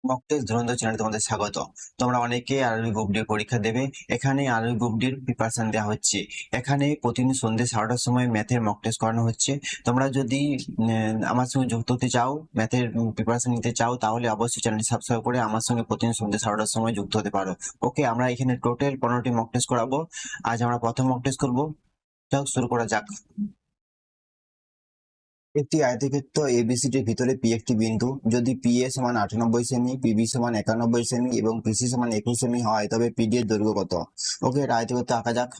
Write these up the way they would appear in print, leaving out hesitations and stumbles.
Mock test ধুরন্ধর চ্যানেলে তোমাদের স্বাগত। তোমরা অনেকে আরবি গ্রুপ ডি পরীক্ষা দেবে। এখানে আরবি গ্রুপ ডির প্রিপারেশন দেওয়া হচ্ছে। এখানে প্রতিদিন সন্ধ্যে 11টার সময় ম্যাথের মক টেস্ট করানো হচ্ছে। তোমরা যদি আমার সঙ্গে যুক্ত হতে চাও, ম্যাথের প্রিপারেশন নিতে চাও, তাহলে অবশ্যই চ্যানেলটি সাবস্ক্রাইব করে আমার সঙ্গে প্রতিদিন সন্ধ্যে 11টার সময় যুক্ত হতে পারো। ওকে, আমরা এখানে টোটাল 15টি মক টেস্ট করাবো। আজ আমরা প্রথম মক টেস্ট করবো। যাক, শুরু করা যাক। একটি আয়তক্ষেত্র এবিসিডির ভিতরে পি একটি বিন্দু। যদি পি এ সমান 98 সেমি, পিবি সমান 91 সেমি এবং পিসি সমান 21 সেমি হয়, তবে পিডি এর দৈর্ঘ্য কত? ওকে, এটা আয়তক্ষেত্র আঁকা যাক।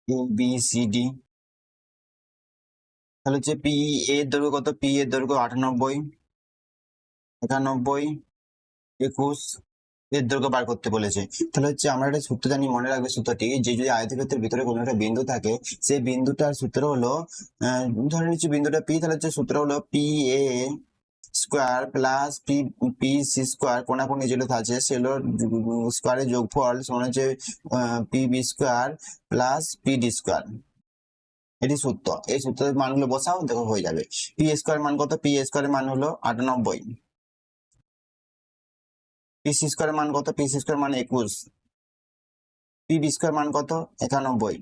A B C D. তাহলে হচ্ছে পি এর দৈর্ঘ্য কত? পি এর দৈর্ঘ্য 98, 91, 21 এর দৈর্ঘ্য বার করতে বলেছে। তাহলে হচ্ছে আমরা একটা সূত্র জানি, মনে রাখবে সূত্রটি, যে যদি আয়তক্ষেত্রের ভিতরে কোনো একটা বিন্দু থাকে, সেই বিন্দুটার সূত্র হলো ধরে নিচ্ছি বিন্দুটা পি, তাহলে হচ্ছে সূত্র হলো P A square plus P P C square, কোনাকুনি যেগুলো আছে সেগুলো স্কোয়ারের যোগফল সমান হচ্ছে P B square plus P D square. এটি সূত্র। এই সূত্রের মানগুলো বসাও, দেখো হয়ে যাবে। পি স্কোয়ার মান কত? পি স্কোয়ারের মান হলো 98। পি সি স্কোয়ারের মান কত? পি সি স্কোয়ার মান 21। পি বি স্কোয়ার মান কত? 91।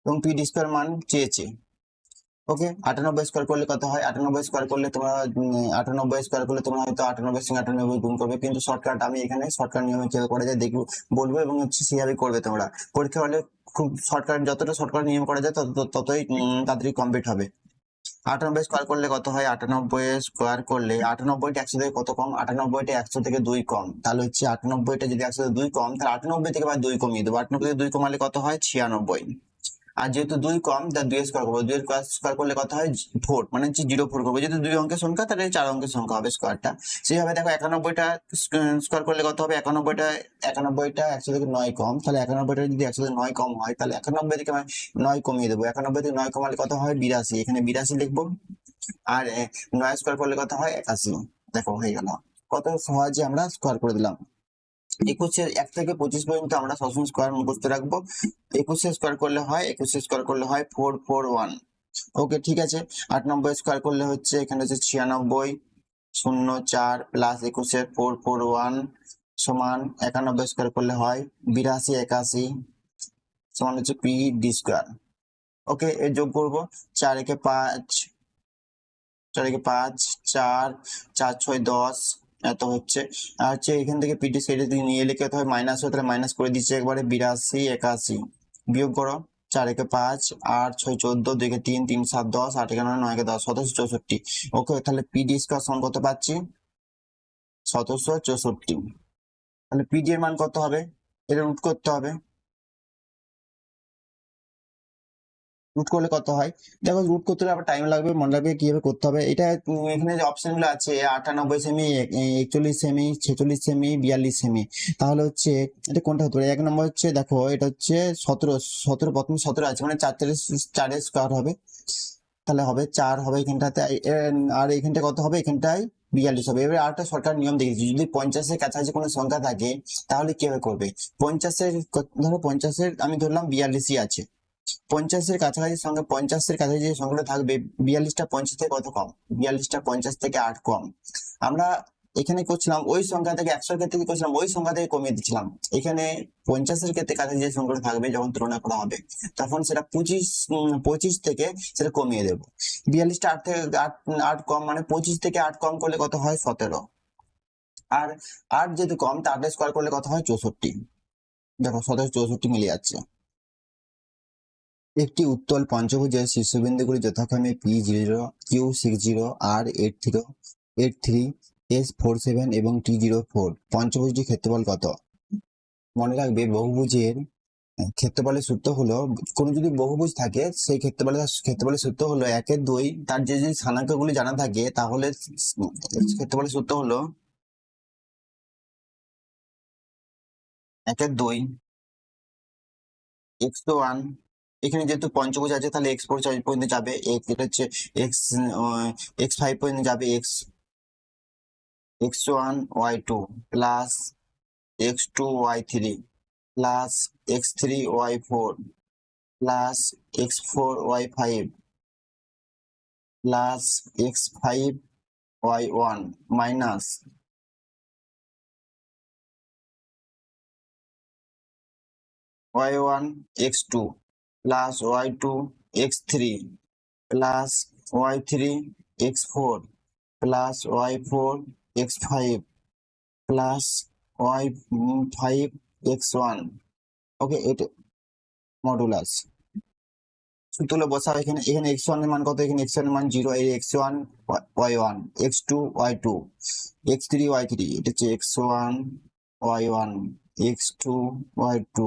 এবং পি ডি স্কোয়ার মান চেয়েছে। ওকে, 98 স্কোয়ার করলে কত হয়? 98 স্কোয়ার করলে তোমরা 98 স্কোয়ার করলে তোমরা হয়তো 98 সঙ্গে 98 গুণ করবে, কিন্তু শর্টকাট আমি এখানে শর্টকাট নিয়মে কিভাবে করা যায় দেখবো, বলবো, এবং হচ্ছে সেভাবে করবে তোমরা। পরীক্ষা হলে খুব শর্টকাট, যতটা শর্টকাট নিয়ম করা যায় ততই তাড়াতাড়ি কমপ্লিট হবে। 98 স্কোয়ার করলে কত হয়? 98 স্কোয়ার করলে 98টা 100 থেকে কত কম? 98টা 100 থেকে 2 কম। তাহলে হচ্ছে 98টা যদি 100 থেকে 2 কম, তাহলে 98 থেকে 2 কমিয়ে দেবো। 98 থেকে 2 কমালে কত হয়? 96। আর যেহেতু 2 কম, তার 2 স্কোয়ার করবো। 2 স্কোয়ার করলে কত হয়? 4, মানে হচ্ছে 0 4 করবো। যেহেতু 2 অঙ্কের সংখ্যা, তাহলে 4 অঙ্কের সংখ্যা হবে স্কোয়ারটা। সেইভাবে দেখো 91টা স্কোয়ার করলে কত হবে? 91টা 100 থেকে 9 কম। তাহলে 91টা যদি 100 থেকে 9 কম হয়, তাহলে 91 থেকে 9 কমিয়ে দেবো। 91 থেকে 9 কমালে কত হয়? 82। এখানে 82 লিখবো। আর 9 স্কোয়ার করলে কত হয়? 81। দেখো হয়ে গেল। কত সহজে আমরা স্কোয়ার করে দিলাম। 21-এর 1 থেকে 25 পর্যন্ত আমরা সবসময় স্কোয়ার মুখস্থ রাখবো। 21 স্কোয়ার করলে হয় 441। ওকে, ঠিক আছে। 98 স্কোয়ার করলে হচ্ছে এখানে হচ্ছে 96, 04 প্লাস 21-এর 441 সমান 91 স্কোয়ার করলে হয় 82, 81 সমান হচ্ছে পি ডি স্কোয়ার। ওকে, এর যোগ করবো। 4 একে 5, 4 একে 5, 4, 4 6 10 এত হচ্ছে। আর হচ্ছে এখান থেকে পিটি সাইডে যদি নিয়ে লিখে হয় মাইনাস হয়, তাহলে মাইনাস করে দিচ্ছে একবারে। 82, 81 বিয়োগ করো। 4 একে 5, 8 6 14, 2 একে 3, 3 7 10, 8 একে 9, 9 একে 10, 1764। ওকে, তাহলে পিডি স্কোয়ার সমান কত পাচ্ছি? 1764। তাহলে পিডি এর মান কত হবে? এটা রুট করতে হবে। রুট করলে কত হয়? দেখো, রুট করতে হলে আবার টাইম লাগবে, মনে রাখবে কিভাবে করতে হবে এটা। এখানে যে অপশন গুলো আছে 98 সেমি, 41 সেমি, 46 সেমি, 42 সেমি, তাহলে হচ্ছে এটা কোনটা হতে পারে? 1 নম্বর হচ্ছে, দেখো এটা হচ্ছে 17, প্রথমে 17 আছে, মানে 4 স্কোয়ার হবে, তাহলে হবে 4 হবে এখানটাতে। আর এখানটা কত হবে? এখানটায় 42 হবে। এবার আরেকটা সরকার নিয়ম দেখেছি, যদি 50-এর কাছাকাছি কোনো সংখ্যা থাকে, তাহলে কিভাবে করবে? 50-এর, ধরো 50-এর আমি ধরলাম 42ই আছে। 50-এর কাছাকাছি সংখ্যা, 50-এর কাছাকাছি যে সংখ্যাটা থাকবে, 42টা 50 থেকে কত কম? 42টা 50 থেকে 8 কম। আমরা এখানে করছিলাম ওই সংখ্যা থেকে, 100-এর ক্ষেত্রে কি করছিলাম? ওই সংখ্যা থেকে কমিয়ে দিচ্ছিলাম। এখানে 50-এর ক্ষেত্রে কাছাকাছি যে সংখ্যাটা থাকবে, যখন তুলনা করা হবে, তখন সেটা 25 থেকে সেটা কমিয়ে দেবো। 42টা 8 থেকে 8 কম, মানে 25 থেকে 8 কম করলে কত হয়? 17। আর 8 যেহেতু কম, তা 8 স্কোয়ার করলে কত হয়? 64। দেখো 17 64 মিলে যাচ্ছে। একটি উত্তল পঞ্চভুজের শীর্ষবিন্দুগুলি যথাক্রমে P0, Q60, R83, S47 এবং T04। পঞ্চভুজটির ক্ষেত্রফল কত? মনে রাখবে, বহুভুজের ক্ষেত্রফলের সূত্র হলো, কোনো যদি বহুভুজ থাকে, সেই ক্ষেত্রফলের সূত্র হলো 1/2। তার যে যদি স্থানাঙ্কগুলি জানা থাকে, তাহলে ক্ষেত্রফলের সূত্র হলো 1/2 x1। এখানে যেহেতু পঞ্চভুজ আছে, তাহলে x4 পর্যন্ত যাবে, এটা হচ্ছে x, x5 পর্যন্ত যাবে, x1 y2 plus x2 y3 plus x3 y4 plus x4 y5 plus x5 y1 minus y1 x2 plus y2 x3 plus y3 x4 plus y4 x5 plus y5 x1 ওকে এটা modulus সূত্রগুলো বসাও এখানে x1 এর মান কত এখানে x1 এর মান 0 এই x1 y1 x2 y2 x3 y3 এটা হচ্ছে x1 y1 x2 y2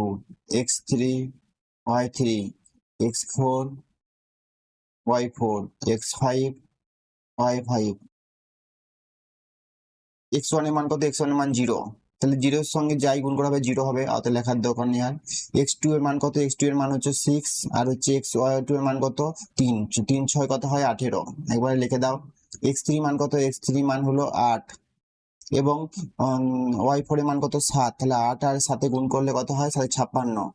x3 y3 x4 y4 x5 y5 x1 এর মান কত x1 এর মান 0 তাহলে 0 এর সঙ্গে যাই গুণ করা হবে 0 হবে অত লেখার দরকার নেই আর x2 এর মান কত x2 এর মান হচ্ছে 6 আর হচ্ছে y2 এর মান কত 3 3 6 কত হয় 18 একবারে লিখে দাও x3 মান কত x3 মান হলো 8 এবং y4 এর মান কত 7 তাহলে 8 আর 7 গুণ করলে কত হয় 56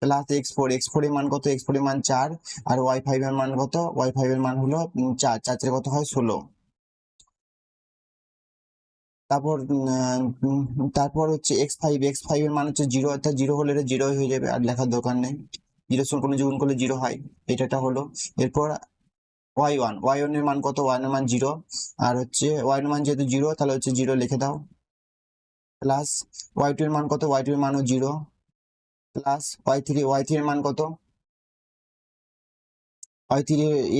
প্লাস x4 এর মান কত x4 এর মান 4 আর y5 এর মান কত y5 এর মান হলো 4 4 কত হয় 16 তারপর হচ্ছে x5 এর মান হচ্ছে 0 অর্থাৎ 0 হলে 0 হয়ে যাবে আর লেখার দরকার নেই 0 সঙ্গে কোনো গুণ করলে 0 হয় এটা হলো এরপর y1 এর মান কত y1 এর মান 0 আর হচ্ছে y1 এর মান যেহেতু 0 তাহলে হচ্ছে 0 লিখে দাও প্লাস y2 এর মান কত y2 এর মানও 0 প্লাস y3 এর মান কত y3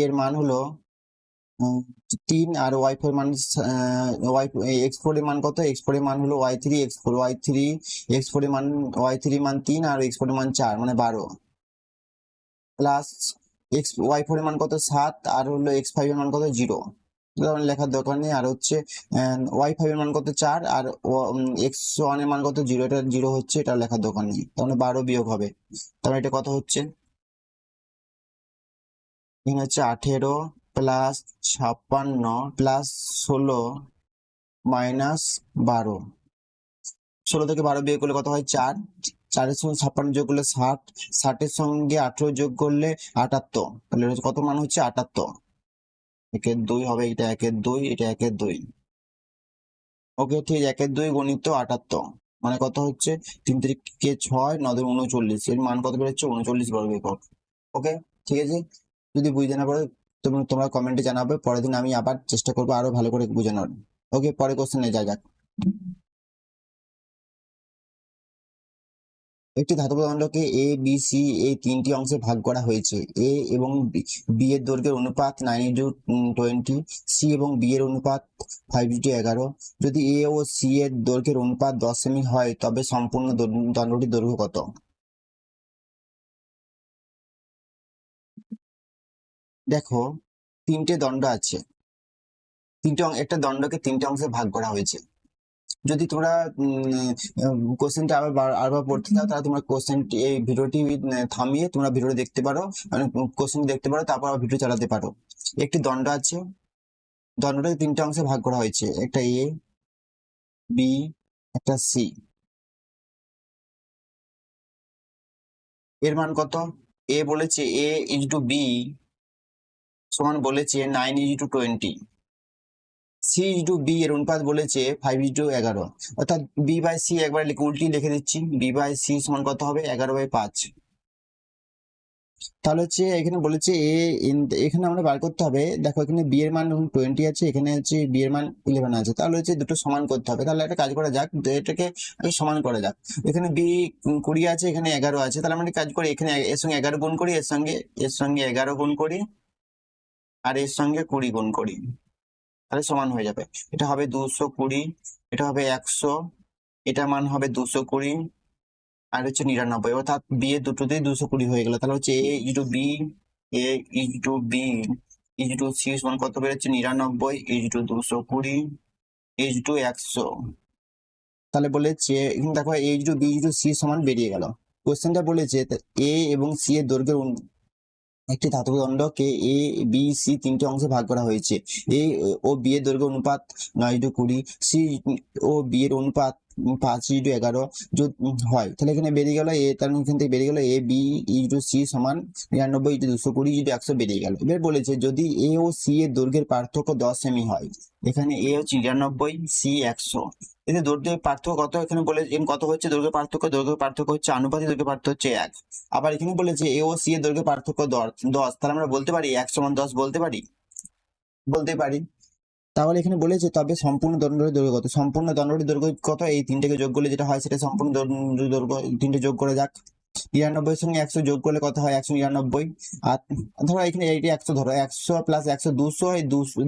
এর মান হলো 3 আর y4 মান x4 এর মান কত x4 এর মান হলো y3 x4 এর মান y3 মান 3 আর x4 এর মান 4 মানে 12 প্লাস y4 এর মান কত 7 আর হলো x5 এর মান কত 0 লেখার দরকার নেই আর হচ্ছে y5 এর মান কত 4 আর x1 এর মান কত 0 এটা 0 হচ্ছে এটা লেখার দরকার নেই তাহলে 12 বিয়োগ হবে তাহলে এটা কত হচ্ছে এখানে হচ্ছে 18 প্লাস 56 প্লাস 16 মাইনাস 12 16 থেকে 12 বিয়োগ করলে কত হয় 4 4 এর সঙ্গে 56 যোগ করলে 60 60 এর সঙ্গে 18 যোগ করলে 78 তাহলে কত মান হচ্ছে 78 1 2 হবে এটা 1 2 এটা 1 2 ওকে ঠিক 1 2 গণিত 78 মানে কত হচ্ছে 3 3 6 9 39 এর মান কত বেরোচ্ছে 39 বর্গ একক ওকে ঠিক আছে যদি বুঝতে না পারো তোমরা কমেন্টে জানাবে পরের দিন আমি আবার চেষ্টা করবো আরো ভালো করে বোঝানোর ওকে পরে কোশ্চেনে যা যাক একটি ধাতব দণ্ডকে এ বি সি এই তিনটি অংশে ভাগ করা হয়েছে এ এবং বি এর দৈর্ঘ্যের অনুপাত 9:20 সি এবং বি এর অনুপাত 5:11 যদি এ ও সি এর দৈর্ঘ্যের অনুপাত 10 সেমি হয় তবে সম্পূর্ণ দণ্ডটির দৈর্ঘ্য কত দেখো তিনটে দণ্ড আছে একটা দণ্ডকে তিনটে অংশে ভাগ করা হয়েছে যদি তোমরা কোশ্চেনটা আবার পড়তে চাও তাহলে তোমরা কোশ্চেনটি এই ভিডিওটি থামিয়ে তোমরা ভিডিওটি দেখতে পারো মানে কোশ্চেন দেখতে পারো তারপর ভিডিও চালাতে পারো একটি দণ্ড আছে দণ্ডটাকে তিনটে অংশে ভাগ করা হয়েছে একটা এ বি একটা সি এর মান কত এ বলেছে এ ইন্টু বি সমান বলেছে 9:20 সি ইন্টু বি এর অনুপাত বলেছে 5:11 অর্থাৎ বি বাই সি একবার উল্টি লিখে দিচ্ছি বি বাই সি সমান কত হবে 11/5 তাহলে হচ্ছে এখানে বলেছে এখানে আমরা বার করতে হবে দেখো এখানে বি এর মান 20 আছে এখানে হচ্ছে বি এর মান 11 আছে তাহলে হচ্ছে দুটো সমান করতে হবে তাহলে একটা কাজ করা যাক এটাকে সমান করা যাক এখানে বি 20 আছে এখানে 11 আছে তাহলে আমরা কাজ করি এখানে এর সঙ্গে 11 গুণ করি এর সঙ্গে 11 গুণ করি আর এর সঙ্গে 20 গুণ করি তাহলে সমান হয়ে যাবে এটা হবে 220 এটা হবে 100 এটা মান হবে 220 আর হচ্ছে 99 অর্থাৎ বি এর দুটোতেই 220 হয়ে গেল তাহলে হচ্ছে এ ইন্টু বি ইন্টু সি সমান কত বেরোচ্ছে 99 ইন্টু 220 ইন্টু 100 তাহলে বলেছে এখানে দেখো এ ইন্টু বি ইন্টু সি সমান বেরিয়ে গেল কোশ্চেনটা বলেছে এ এবং সি এর দৈর্ঘ্যের একটি ধাতব দণ্ডকে এ বি সি তিনটি অংশে ভাগ করা হয়েছে এ ও বি এর দৈর্ঘ্য অনুপাত 9:20 সি ও বি এর অনুপাত 5 × 11 যদি হয়, তাহলে এখানে বেরিয়ে গেল এ, তার এখান থেকে বেরিয়ে গেল এ বি সি সমান 99 × 220 × 100 বেরিয়ে গেল। এবার বলেছে যদি এ ও সি এর দৈর্ঘ্যের পার্থক্য 10 সেমি হয়, এখানে এ হচ্ছে 99, সি 100, এতে দৈর্ঘ্যের পার্থক্য কত, এখানে বলে কত হচ্ছে দৈর্ঘ্যের পার্থক্য হচ্ছে আনুপাতিক দৈর্ঘ্যের পার্থক্য হচ্ছে 1। আবার এখানে বলেছে এ ও সি এর দৈর্ঘ্যের পার্থক্য 10, তাহলে আমরা বলতে পারি 1 = 10 বলতে পারি। তাহলে এখানে বলেছে তবে সম্পূর্ণ দণ্ডটির দৈর্ঘ্য কত, সম্পূর্ণ দণ্ডটির দৈর্ঘ্য কত, এই তিনটেকে যোগ করলে যেটা হয় সেটা সম্পূর্ণ দৈর্ঘ্য, তিনটে যোগ করে যাক। 99 সঙ্গে 100 যোগ করলে কত হয় 199, আর ধরো এখানে এইটা 100, ধরো 100 + 100 200, এই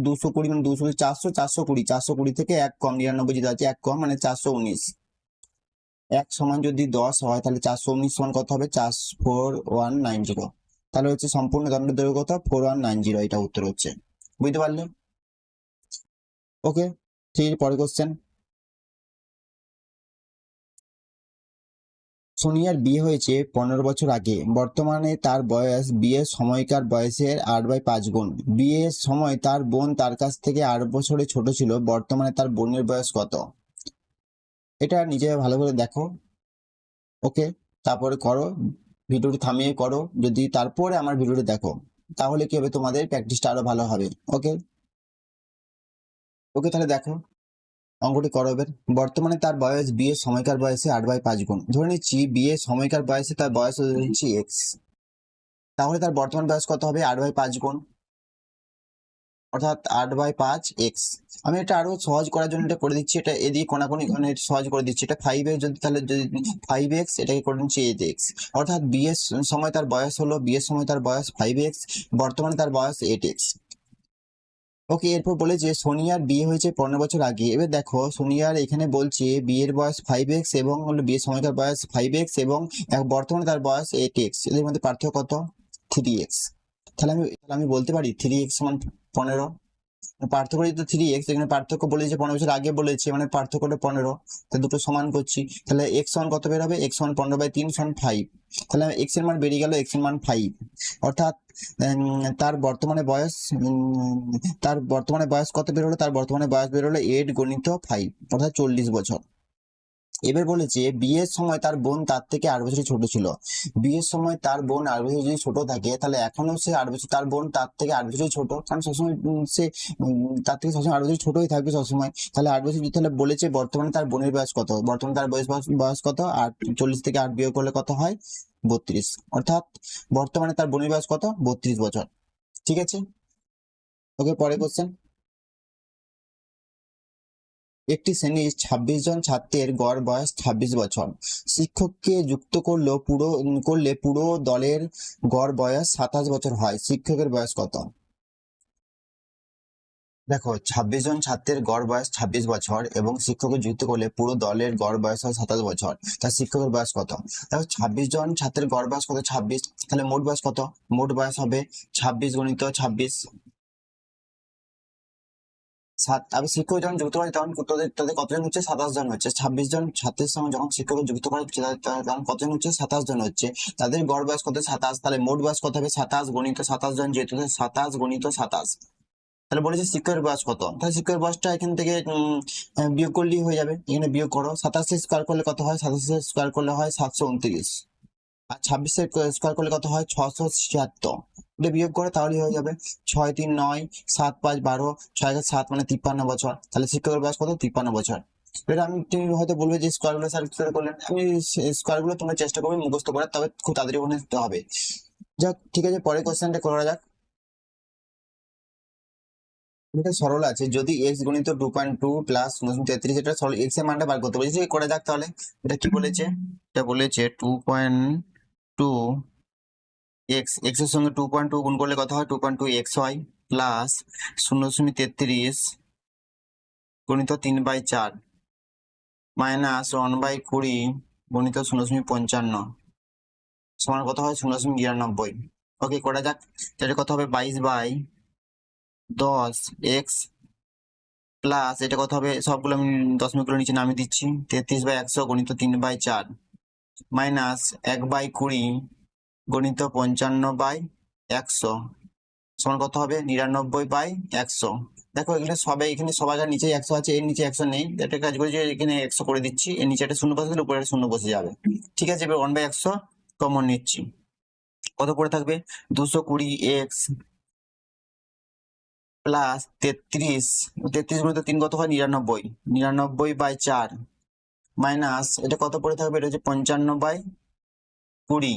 220 মানে 200 400, 420 থেকে 1 কম 99 যেটা আছে 1 কম মানে 419, 1 সমান যদি 10 হয় তাহলে 419 সমান কত হবে 4190, তাহলে হচ্ছে সম্পূর্ণ দণ্ডের দৈর্ঘ্য কত 4190, এটা উত্তর হচ্ছে। বুঝতে পারলে? ওকে, ঠিক আছে, পরের কোশ্চেন। সোনিয়ার বিয়ে হয়েছে 15 বছর আগে, বর্তমানে তার বয়স বিয়ের সময়কার বয়সের 8/5 গুণ। বিয়ের সময় তার বোন তার কাছ থেকে 8 বছরের ছোট ছিল, বর্তমানে তার বোনের বয়স কত? এটা নিজে ভালো করে দেখো, ওকে, তারপরে করো, ভিডিওটি থামিয়ে করো, যদি তারপরে আমার ভিডিওটি দেখো তাহলে কি হবে, তোমাদের প্র্যাকটিসটা আরো ভালো হবে। ওকে ওকে, তাহলে দেখো অঙ্কটি করো এবার। বর্তমানে তার বয়স বিয়ের সময়কার বয়সে 8/5 গুণ। ধরে নিচ্ছি বিয়ের সময়কার বয়সে তার বয়স হচ্ছে এক্স, তাহলে তার বর্তমান বয়স কত হবে 8/5 গুণ, অর্থাৎ 8/5 এক্স। আমি এটা আরো সহজ করার জন্য এটা করে দিচ্ছি, এটা এদিকে কোনাকুনি সহজ করে দিচ্ছি, এটা 5x, যদি তাহলে যদি 5x এটাকে করে নিচ্ছি 8x, অর্থাৎ বিয়ের সময় তার বয়স হলো, বিয়ের সময় তার বয়স 5x, বর্তমানে তার বয়স 8x। ওকে, এরপর বলে যে সোনিয়ার বিয়ে হয়েছে 15 বছর আগে। এবার দেখো সোনিয়ার এখানে বলছে বিয়ের বয়স 5x এবং হলো বিয়ের সময়কার বয়স 5x এবং বর্তমানে তার বয়স 8x, এদের মধ্যে পার্থক্য কত 3x। তাহলে আমি বলতে পারি 3x = 15, পার্থক্য যেহেতু 3x, এখানে পার্থক্য বলেছে 15 বছর আগে বলেছে, মানে পার্থক্যটা 15, তাহলে দুটো সমান করছি, তাহলে x সমান কত বের হবে, x সমান 15/3 সমান 5, তাহলে x এর মান বেরিয়ে গেল, x এর মান 5, অর্থাৎ তার বর্তমানে বয়স কত বেরোলো, তার বর্তমানে বয়স বেরোলো 8 × 5, অর্থাৎ 40 বছর। এবার বলেছে বিয়ের সময় তার বোন তার থেকে 8 বছর ছোট ছিল। বিয়ের সময় তার বোন 8 বছর যদি ছোট থাকে, তাহলে এখনো সে 8 বছর, তার বোন তার থেকে 8 বছর ছোট, কারণ সবসময় সে তার থেকে সবসময় 8 বছর ছোটই থাকবে সবসময়। তাহলে 8 বছর, তাহলে বলেছে বর্তমানে তার বোনের বয়স কত, বর্তমানে তার বয়স কত, 8, 40 থেকে 8 বিয়োগ করলে কত হয় 32, অর্থাৎ বর্তমানে তার বোনের বয়স কত 32 বছর। ঠিক আছে, ওকে, পরে কোশ্চেন। একটি শ্রেণীর 26 জন ছাত্রের গড় বয়স 26 বছর, শিক্ষককে যুক্ত করলে পুরো দলের গড় বয়স 27 বছর হয়, শিক্ষকের বয়স কত? দেখো 26 জন ছাত্রের গড় বয়স 26 বছর এবং শিক্ষককে যুক্ত করলে পুরো দলের গড় বয়স হয় 27 বছর, তার শিক্ষকের বয়স কত? দেখো 26 জন ছাত্রের গড় বয়স কত 26, তাহলে মোট বয়স কত, মোট বয়স হবে 26 × 26, আবার শিক্ষক যখন যুক্ত করে তখন তাদের কতজন হচ্ছে 27 জন হচ্ছে, 26 জন ছাত্রের সঙ্গে যখন শিক্ষক যুক্ত করে তখন কতজন হচ্ছে 27 জন হচ্ছে, তাদের গড় বয়স কত 27, তাহলে মোট বয়স কত হবে 27 × 27 জন, যেহেতু 27 × 27, তাহলে বলেছে শিক্ষকের বয়স কত, তাহলে শিক্ষকের বয়সটা এখান থেকে বিয়োগ করলেই হয়ে যাবে, এখানে বিয়োগ করো, 27 স্কোয়ার করলে কত হয়, 27 স্কোয়ার করলে হয় 729, আর 26 স্কোয়ার করলে কত হয় 676, এটা বিয়োগ করে তাহলেই হয়ে যাবে, 6 3 9 7 5 12, 6 7 মানে 53 বছর, তাহলে শিক্ষকের বয়স কত 53 বছর। এটা তুমি হয়তো বলবে যে স্কোয়ার গুলো স্যার কি করে করলেন, আমি স্কোয়ার গুলো তোমরা চেষ্টা করবে মুখস্থ করার, তবে খুব তাড়াতাড়ি মনে রাখতে হবে। যাক, ঠিক আছে, পরের কোশ্চেনটা করা যাক। এটা সরল আছে, যদি x × 2.2 প্লাস 0.33, এটা সরল, x এর মানটা বার করতে বলেছে, করে যাক তাহলে। এটা কি বলেছে, এটা বলেছে 2.2 x, x এর সঙ্গে 2.2 গুণ করলে কত হয় 2.2 x হয়, প্লাস 0.33 গুণিত 3/4 মাইনাস 1/20 গুণিত 0.55 সমান কত হয় 0.99। ওকে, করা যাক, তাহলে কত হবে 22/10 x প্লাস এটা কত হবে, সবগুলো আমি দশমিকগুলো নিচে নামিয়ে দিচ্ছি, 33/100 গুণিত 3/4 মাইনাস 1/20 গুণিত 55/100 সমান কত হবে 99/100। দেখো এখানে সবাই এখানে সবার নিচে 100 আছে, এর নিচে 100 নেই। একটা কাজ করি যে এখানে 100 করে দিচ্ছি, এর নিচে একটা শূন্য বসে দিলে উপরে একটা শূন্য বসে যাবে। ঠিক আছে, এবার 1/100 কমন নিচ্ছি, কত পড়ে থাকবে 220x প্লাস 33, 33 গুণিত 3 কত হয় 99, 99/4 মাইনাস এটা কত পড়ে থাকবে, এটা হচ্ছে 55/20,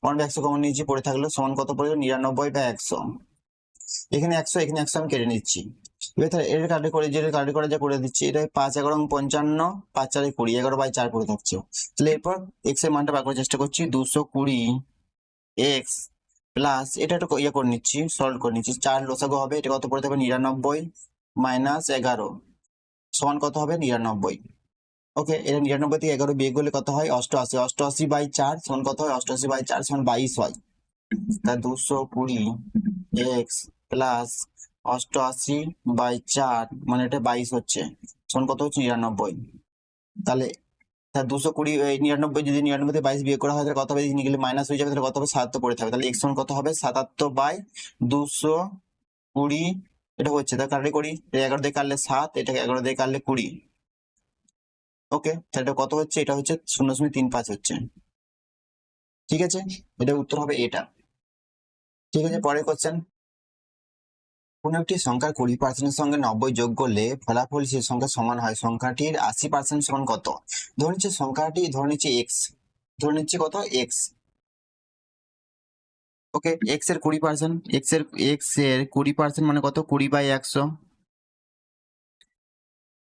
1/100 কমন নিয়েছি, পড়ে থাকলো সমান কত পড়ে 99/100। এখানে 100 এখানে 100 আমি কেটে নিচ্ছি। এবার তাহলে এর কাটে করে যে কাটে করে যা করে দিচ্ছি, এটা 5 11 55, 5 4 20, 11/4 পড়ে থাকছে। তাহলে এরপর এক্স এর মানটা বার করার চেষ্টা করছি, 220x প্লাস এটা একটু ইয়ে করে নিচ্ছি, সলভ করে নিচ্ছি, 4 লসাগু হবে, এটা কত পড়ে থাকবে 99 মাইনাস 11 সমান কত হবে 99। ওকে, এটা 99 থেকে 11 বিয়োগ করলে কত হয় 88, 88/4 সমান কত হয় 88/4 সমান 22 হয়। তা 220x প্লাস 88/4 মানে এটা 22 হচ্ছে, সমান কত হচ্ছে 99। তাহলে 220 99, যদি 99 থেকে 22 বিয়োগ করা হয় তাহলে কত হবে, নিয়ে গেলে মাইনাস হয়ে যাবে, তাহলে কত হবে 77 পড়ে থাকবে। তাহলে x সমান কত হবে 77/220, এটা হচ্ছে তার কাটে করি, 11 দিয়ে কাটলে 7, এটাকে 11 দিয়ে কাটলে 20। ওকে, তাহলে এটা কত হচ্ছে, এটা হচ্ছে 0.35 হচ্ছে। ঠিক আছে, এটা উত্তর হবে এটা। ঠিক আছে, পরের কোশ্চেন, কোন একটি সংখ্যার 20% সঙ্গে 90 যোগ করলে ফলাফল সেই সংখ্যা সমান হয়, সংখ্যাটির 80% সমান কত। ধরে নিচ্ছে সংখ্যাটি, ধরে নিচ্ছে এক্স, ধরে নিচ্ছে কত এক্স। ওকে, এক্স এর 20%, এক্স এর 20% মানে কত 20/100,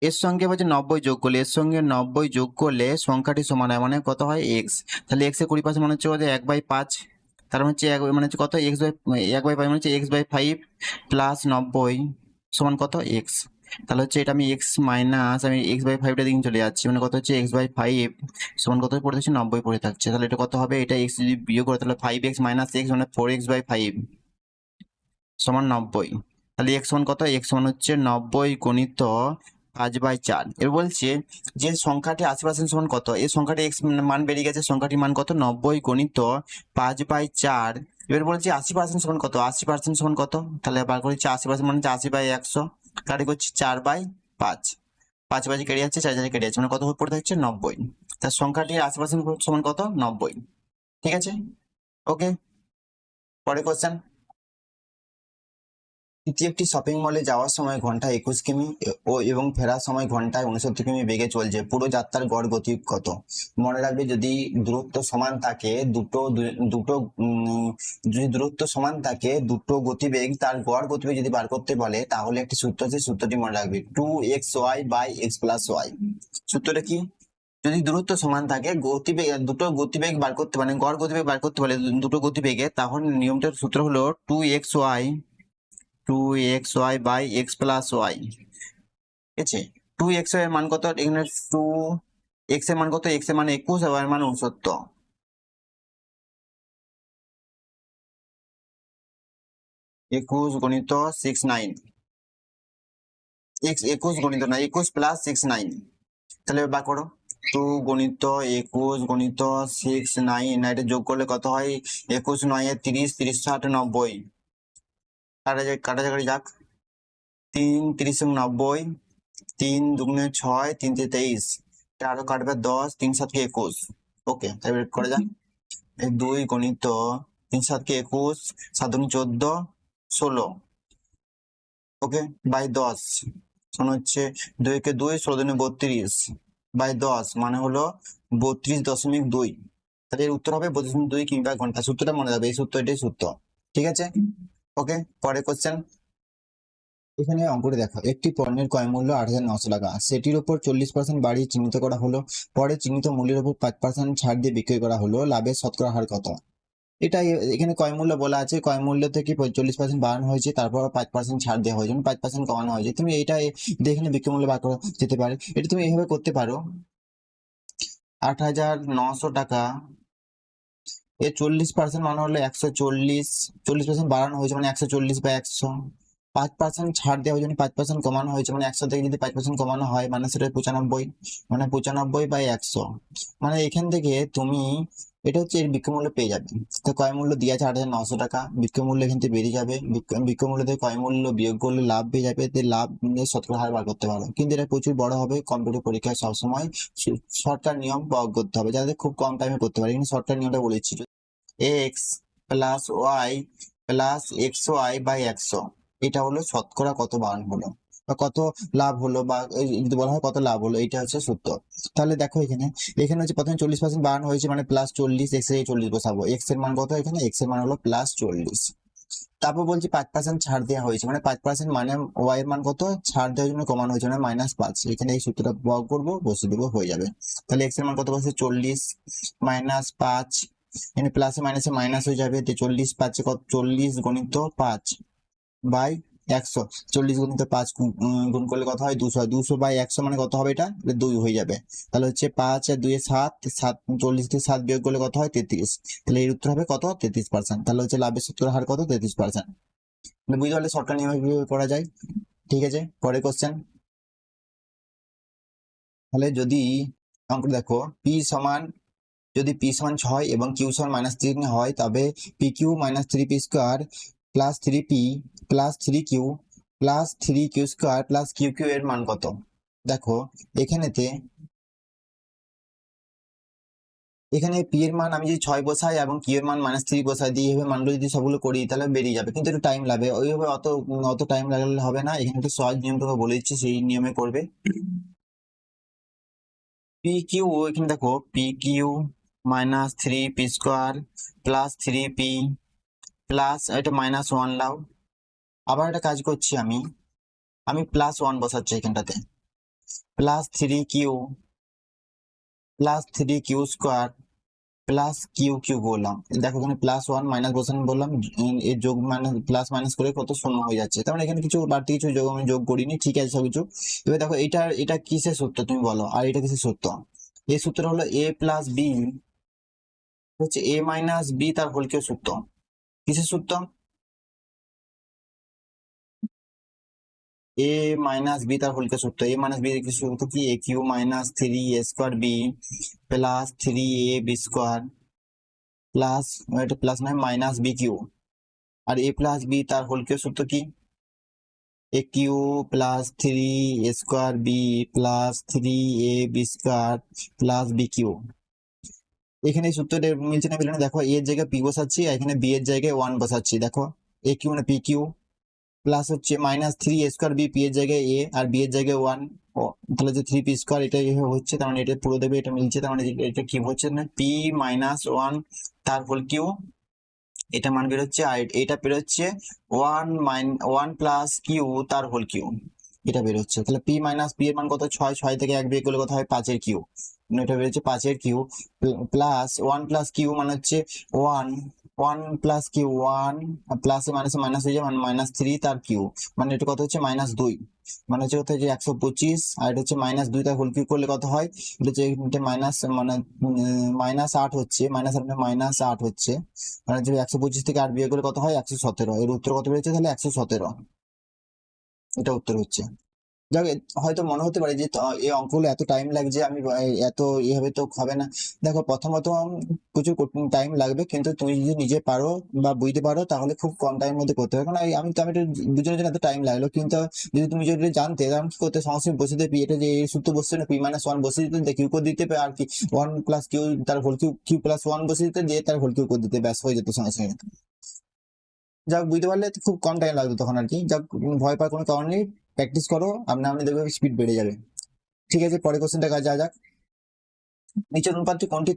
এর সঙ্গে হচ্ছে 90 যোগ করলে, এর সঙ্গে 90 যোগ করলে সংখ্যাটি সমান হয়, মানে কত হয় এক্স। তাহলে এক্স এর 20% মানে হচ্ছে 1/5, তার মানে হচ্ছে মানে হচ্ছে কত এক্স বাই 1/5 মানে হচ্ছে x/5 প্লাস 90 সমান কত এক্স। তাহলে হচ্ছে এটা আমি এক্স মাইনাস আমি x/5টা দিকে চলে যাচ্ছি, মানে কত হচ্ছে x/5 সমান কত পড়ে থাকছে 90 পড়ে থাকছে। তাহলে এটা কত হবে, এটা এক্স যদি বিয়োগ করে তাহলে 5x মাইনাস এক্স মানে 4x/5 সমান 90। তাহলে এক্স সমান কত, এক্স সমান হচ্ছে 90 গুণিত 5/4। এর বলছে যে সংখ্যাটি 80% সমান কত, এই সংখ্যাটি এক্স মান বেরিয়ে গেছে, সংখ্যাটির মান কত 90 গুণিত 5/4। এবার বলছে 80% সমান কত, 80% সমান কত, তাহলে বার করেছি 80% মানে হচ্ছে 80/100, কাটি করছি 4/5, 5 5 কেটে যাচ্ছে, 4 4 কেটে যাচ্ছে, মানে কত পড়ে থাকছে 90। তার সংখ্যাটির 80% সমান কত 90। ঠিক আছে, ওকে, পরের কোশ্চেন, তৃতীয় একটি শপিং মলে যাওয়ার সময় ঘন্টায় 21 কিমি এবং ফেরার সময় ঘন্টায় 69 কিমি বেগে চলছে, পুরো যাত্রার গড় গতি কত। মনে রাখবে যদি দূরত্ব সমান থাকে দুটো যদি দূরত্ব সমান থাকে দুটো গতিবেগ, তার গড় গতিবেগ যদি বার করতে বলে তাহলে একটি সূত্র আছে, সূত্রটি মনে রাখবে 2xy/x+y। সূত্রটা কি, যদি দূরত্ব সমান থাকে গতিবেগ, দুটো গতিবেগ বার করতে মানে গড় গতিবেগ বার করতে বলে দুটো গতিবেগে, তাহলে নিয়মটার সূত্র হলো 2xy/x+y। ঠিক আছে, 2x এর মান কত, এখানে 2x এর মান কত, x এর মান 21 আর y এর মান 69। 21 গুণিত 69, x 21 গুণিত না 21 প্লাস 69, তাহলে বার করো 2 গুণিত 21 গুণিত 69, এটা যোগ করলে কত হয় 21 9 30, 30 60 90, কাটাকাটি যাক, 3 30 90, 3 দুগুণে 6, 3 তে 23, আরো কাটবে 10, 3 7 21। ওকে, এবার করে যাক, 2 গুণিত 3 7 21, 7 দুগুণে 14 16, ওকে বাই 10 শোনো হচ্ছে 2 কে 2, 16 দুগুণে 32 বাই 10 মানে হলো 32.2। তাহলে এর উত্তর হবে 32.2 কিমি ঘন্টা। সূত্রটা মনে রাখবে, এই সূত্র, এটাই সূত্র। ঠিক আছে, ওকে, পরের কোশ্চেন, এখানে অঙ্কটি দেখো, একটি পণ্যের ক্রয় মূল্য 8,900 টাকা, সেটির উপর 40% বাড়িয়ে চিহ্নিত করা হলো, পরে চিহ্নিত মূল্যের উপর 5% ছাড় দিয়ে বিক্রি করা হলো, লাভের শতকরা হার কত। এটা এখানে ক্রয় মূল্য বলা আছে, ক্রয় মূল্য থেকে 40% বাড়ানো হয়েছে, তারপর 5% ছাড় দেওয়া হয়েছে, 5% কমানো হয়েছে। তুমি এটা দিয়ে এখানে বিক্রি মূল্য বার করা যেতে পারে, এটা তুমি এইভাবে করতে পারো, 8,900 টাকা এর 40% মানে হলো 140, 40% বাড়ানো হয়েছে মানে 140/100, 5% ছাড় দেওয়া হয়েছে, 5% কমানো হয়েছে, মানে 100 থেকে যদি 5% কমানো হয় মানে সেটা 95, মানে 95/100। মানে এখান থেকে তুমি এটা হচ্ছে এর বিক্রয় মূল্য পেয়ে যাবে। তো ক্রয় মূল্য দিয়ে আছে 8,900 টাকা, বিক্রয় মূল্য এখান থেকে বেরিয়ে যাবে, বিক্রয় মূল্য থেকে ক্রয় মূল্য বিয়োগ করলে লাভ পেয়ে যাবে, তো লাভ নিয়ে শতকরা হার বার করতে পারো। কিন্তু এটা প্রচুর বড় হবে, কম্পিউটার পরীক্ষায় সবসময় শর্টকাট নিয়ম প্রয়োগ করতে হবে যাতে খুব কম টাইমে করতে পারে। এখানে শর্টকাট নিয়মটা বলেছি, x plus Y plus XY/100, এটা হলো শতকরা কত বাড়ানো হলো বা কত লাভ হলো, বা যদি বলা হয় কত লাভ হলো, এটা হচ্ছে সূত্র। তাহলে দেখো এখানে এখানে হচ্ছে প্রথমে 40% বাড়ানো হয়েছে, মানে +40, এক্স এর 40 বসাবো, এক্স এর মান কত, এখানে এক্স এর মান হলো +40। তারপর বলছি 5% ছাড় দেওয়া হয়েছে, মানে 5% মানে ওয়াই এর মান কত, ছাড় দেওয়ার জন্য কমানো হয়েছে, মানে -5। এখানে এই সূত্রটা প্রয়োগ করবো, বসে দেবো, হয়ে যাবে। তাহলে এক্স এর মান কত বসে 40 -5, এখানে প্লাসে মাইনাসে মাইনাস হয়ে যাবে, তো 40 5 কত, 40 গুণিত 5/100, 40 গুণিত 5 গুণ করলে কত হয় 200, 200/100 মানে কত হবে, এটা 2 হয়ে যাবে। তাহলে হচ্ছে 5 আর 2 7, 40 থেকে 7 বিয়োগ করলে কত হয় 33। তাহলে এর উত্তর হবে কত, 33%। তাহলে হচ্ছে লাভের শতকরা হার কত, 33%। বুঝতে পারলে শর্টকাট নিয়মে কিভাবে করা যায়। ঠিক আছে, পরের কোশ্চেন। তাহলে যদি অঙ্কটা দেখো, যদি পি সমান 6 এবং কিউ সমান -3 হয়, তবে P Q -3p² plus 3p plus 3q plus 3q² plus Q এর মান কত। দেখো এখানে পি এর মান আমি যদি 6 বসাই এবং কিউ এর মান -3 বসাই দিই, এইভাবে মানগুলো যদি সবগুলো করি তাহলে বেরিয়ে যাবে, কিন্তু একটু টাইম লাগবে। ওইভাবে অত টাইম লাগলে হবে না, এখানে একটু সহজ নিয়ম তোকে বলে দিচ্ছি, সেই নিয়মে করবে। পি কিউ, এখানে দেখো P Q -3p² plus 3p plus এটা -1 লাও। আবার একটা কাজ করছি, আমি +1 বসাচ্ছি এখানটাতে, +3q প্লাস কিউ বললাম। দেখো এখানে +1 মাইনাস বসানো বললাম, এর যোগ মানে প্লাস মাইনাস করে কত শূন্য হয়ে যাচ্ছে, তার মানে এখানে কিছু বাড়তি কিছু যোগ আমি যোগ করিনি, ঠিক আছে সবকিছু। এবার দেখো এটা কিসের সূত্র তুমি বলো, আর এটা কিসের সূত্র। এই সূত্র হলো a+b হচ্ছে a-b তার হোল কিউব সূত্র। কিসের সূত্র, a-b তার হোল কিউব সূত্র। a-b এর সূত্র কি, a³ -3a² b plus 3ab² plus, এটা প্লাস নয় -bq, আর a+b তার হোল কিউব সূত্র কি, a³ +3a² b plus 3ab² plus bq। এখানে এই সূত্রটা মিলছে না, মিলছে না, দেখো এর জায়গায় p বসাচ্ছি, আর এখানে b এর জায়গায় 1 বসাচ্ছি। দেখো a³ মানে pq প্লাস হচ্ছে -3a² b, p এর জায়গায় a আর b এর জায়গায় 1, তাহলে যে 3p² এটা হচ্ছে, তার মানে এটা পুরো দেবে, এটা মিলছে, তার মানে এটা কি হচ্ছে না p-1 তার হোল কিউ, এটা মান বেরোচ্ছে, আর এটা বেরোচ্ছে 1 প্লাস কিউ তার হোল কিউ, এটা বেরোচ্ছে। তাহলে p এর মান কত, 6, 6 থেকে 1 বিয়োগ করলে কত হয় 5 এর কিউ, এটা বেরোচ্ছে 5 এর কিউ প্লাস 1 প্লাস কিউ মানে হচ্ছে 1, 1 প্লাস কিউ 1 প্লাস মাইনাসে মাইনাস হয়ে যায়, মানে -3 তার কিউ, মানে এটা কত হচ্ছে -2, মানে হচ্ছে কত হচ্ছে 125, আর এটা হচ্ছে -2 তার হোল কিউ করলে কত হয়, এটা হচ্ছে মাইনাস মানে -8 হচ্ছে, -8 হচ্ছে, মানে যে 125 থেকে 8 বিয়োগ করলে কত হয় 117। এর উত্তর কত বেরোচ্ছে, তাহলে 117, এটা উত্তর হচ্ছে। যাক, হয়তো মনে হতে পারে যে এই অঙ্কগুলো এত টাইম লাগছে, আমি এত এভাবে তো হবে না। দেখো প্রথমত প্রচুর টাইম লাগবে, কিন্তু তুমি যদি নিজে পারো বা বুঝতে পারো তাহলে খুব কম টাইমের মধ্যে করতে হবে। কারণ আমি একটু বুঝানোর জন্য এত টাইম লাগলো, কিন্তু যদি তুমি যদি জানতে তখন কি করতে, সরাসরি বসে দিতে, এটা যে এই সূত্র বসছে না p-1 বসে দিতে, কিউ করে দিতে, আর কি 1 প্লাস কিউ তার হোল কিউ প্লাস 1 বসে দিতে, দিয়ে তার হোল কিউ করে দিতে, ব্যাস হয়ে যেত সঙ্গে সঙ্গে। যাক, বুঝতে পারলে খুব কম টাইম লাগতো তখন আর কি। যাক, ভয় পাওয়ার কোনো কারণ নেই, প্র্যাকটিস করো, আপনি দেখবে স্পিড বেড়ে যাবে। ঠিক আছে, পরের কোশ্চেনটা যা যাক। নিচের অনুপাতটি কোনটি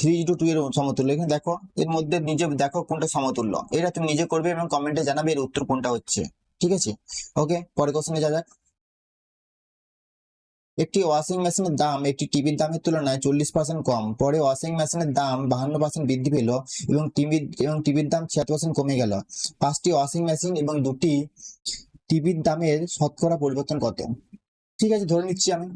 3:2 এর সমতুল্য। এখানে দেখো এর মধ্যে নিজে দেখো কোনটা সমতুল্য, এটা তুমি নিজে করবে এবং কমেন্টে জানাবে এর উত্তর কোনটা হচ্ছে। ঠিক আছে, ওকে, পরের কোশ্চেনে যা যাক। একটি ওয়াশিং মেশিনের দাম একটি টিভির দামের তুলনায় 40% কম, পরে ওয়াশিং মেশিনের দাম 52% বৃদ্ধি পেল এবং টিভির দাম 76% কমে গেল। 5টি ওয়াশিং মেশিন এবং 2টি টিভির দামের শতকরা পরিবর্তন কত। ঠিক আছে, ধরে নিচ্ছি আমি,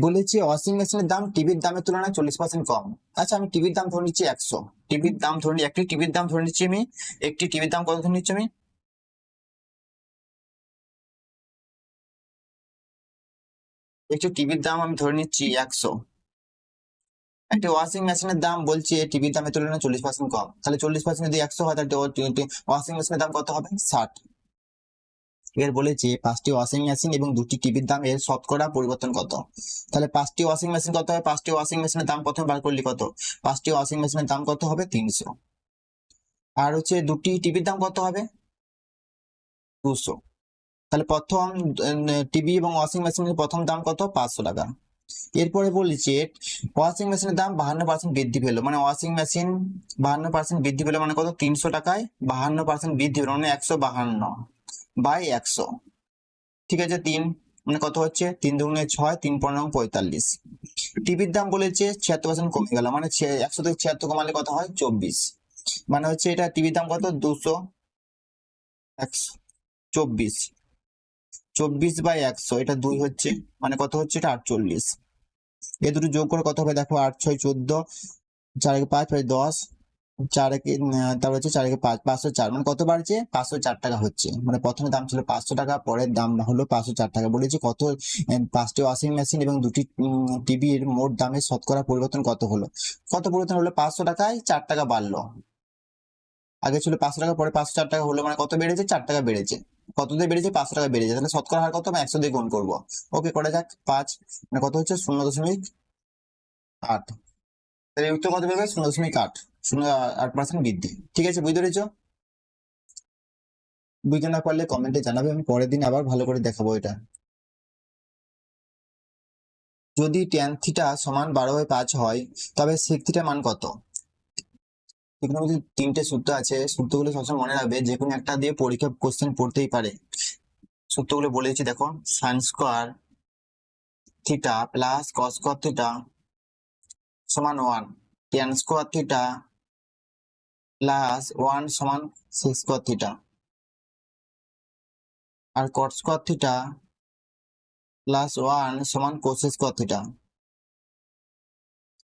বলেছি ওয়াশিং মেশিনের দাম টিভির দামের তুলনায় 40% কম। আচ্ছা, আমি টিভির দাম ধরে নিচ্ছি 100, টিভির দাম ধরে একটি টিভির দাম ধরে নিচ্ছি আমি, একটি টিভির দাম কত ধরে নিচ্ছি আমি, একটু টিভির দাম আমি ধরে নিচ্ছি 100, একটা ওয়াশিং মেশিনের দাম বলছে টিভির দামের তুলনায় 40% কম, তাহলে 40% যদি 100 হয় তাহলে ওয়াশিং মেশিনের দাম কত হবে? 60। এর বলেছে 5টি ওয়াশিং মেশিন এবং 2টি টিভির দাম এর শতকরা পরিবর্তন কত। তাহলে 5টি ওয়াশিং মেশিন কত হবে? 5টি ওয়াশিং মেশিনের দাম প্রথমে বার করলে কত? 5টি ওয়াশিং মেশিনের দাম কত হবে? 300। আর হচ্ছে 2টি টিভির দাম কত হবে? 200। তাহলে প্রথম টিভি এবং ওয়াশিং মেশিনের প্রথম দাম কত? 500 টাকা। এরপরে বলেছে ওয়াশিং মেশিনের দাম 52% বৃদ্ধি পেলো, মানে ওয়াশিং মেশিন 52% বৃদ্ধি পেলো মানে কত? 300 টাকায় 52% বৃদ্ধি পেলো মানে 152/100। ঠিক আছে, 3 মানে কত হচ্ছে? 3 দুগুণে 6, 3 পনেরো 45। টিভির দাম বলেছে 76% কমে গেল, মানে 100 থেকে 76 কমালে কত হয়? 24। মানে হচ্ছে এটা টিভির দাম কত? 200, 24, 24/100, এটা 2 হচ্ছে, মানে কত হচ্ছে? এটা 48। এ দুটো যোগ করে কত হবে দেখো? 8 6 14, 4 একে 5 5 10, 4 একে তারপর হচ্ছে 4 একে 5 504, মানে কত বাড়ছে? 504 টাকা হচ্ছে। মানে প্রথমে দাম ছিল 500 টাকা, পরের দাম হলো 504 টাকা। বলেছে কত 5টি ওয়াশিং মেশিন এবং 2টি টিভির মোট দামের শতকরা পরিবর্তন কত হলো? কত পরিবর্তন হলো? 500 টাকায় 4 টাকা বাড়লো। আগে ছিল 500 টাকা, পরে 504 টাকা হলো, মানে কত বেড়েছে? 4 টাকা বেড়েছে। কত দিয়ে বেড়েছে? 500 টাকা বেড়েছে। তাহলে শতকরা হার কত? আমি 100 দিয়ে গুণ করবো। ওকে, করা যাক। 5 মানে কত হচ্ছে? 0.8। তাহলে এই উত্তর কত বেরোবে? 0.8, 0.8% বৃদ্ধি। ঠিক আছে, বুঝতে পেরেছো? বুঝতে না পারলে কমেন্টে জানাবে, আমি পরের দিন আবার ভালো করে দেখাবো এটা। যদি tan থিটা সমান 12/5 হয় তবে sec থিটার মান কত? এখানে মধ্যে 3টে সূত্র আছে, সূত্রগুলো সবসময় মনে রাখবে, যে কোনো একটা দিয়ে পরীক্ষা কোশ্চেন পড়তেই পারে। সূত্রগুলো বলে দিচ্ছি দেখো। sin square theta plus cos square theta সমান 1, tan স্কোয়ার থিটা প্লাস 1 সমান sec স্কোয়ার থিটা, আর cot স্কোয়ার থিটা প্লাস 1 সমান cos স্কোয়ার থিটা।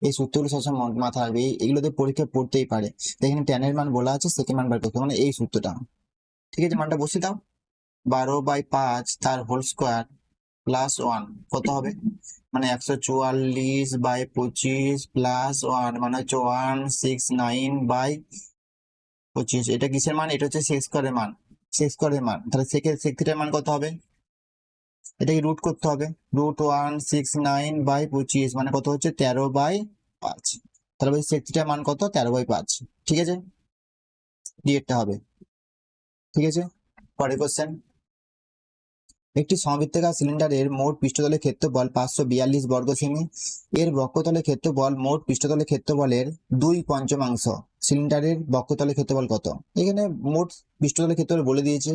এই সূত্রগুলো সবসময় মাথায় রাখবে, এগুলোতে পরীক্ষা পড়তেই পারে। এখানে tan এর মান বলা আছে, সেকেন্ড মান বার করতে হবে, মানে এই সূত্রটা। ঠিক আছে, মানটা বসিয়ে দাও। 12/5 তার হোল স্কোয়ার প্লাস 1 কত হবে? মানে 144/25 প্লাস 1 মানে হচ্ছে 169/25। এটা কিসের মান? এটা হচ্ছে সেক স্কোয়ারের মান। সেক স্কোয়ারের মান, তাহলে সেক থিটার মান কত হবে? এটাকে রুট করতে হবে। √169/25 মানে কত হচ্ছে? 13/5। তাহলে ওই সেক থিটার মান কত? 13/5। ঠিক আছে, ডিএটা হবে। ঠিক আছে, পরের কোশ্চেন। একটি সমবৃত্তাকার সিলিন্ডারের মোট পৃষ্ঠতলের ক্ষেত্রফল 542 বর্গ সেমি। এর বক্ষতলের ক্ষেত্রফল মোট পৃষ্ঠতলের ক্ষেত্রফলের 2/5। সিলিন্ডারের বক্ষতলের ক্ষেত্রফল কত? এখানে মোট পৃষ্ঠতলের ক্ষেত্রফল বলে দিয়েছে,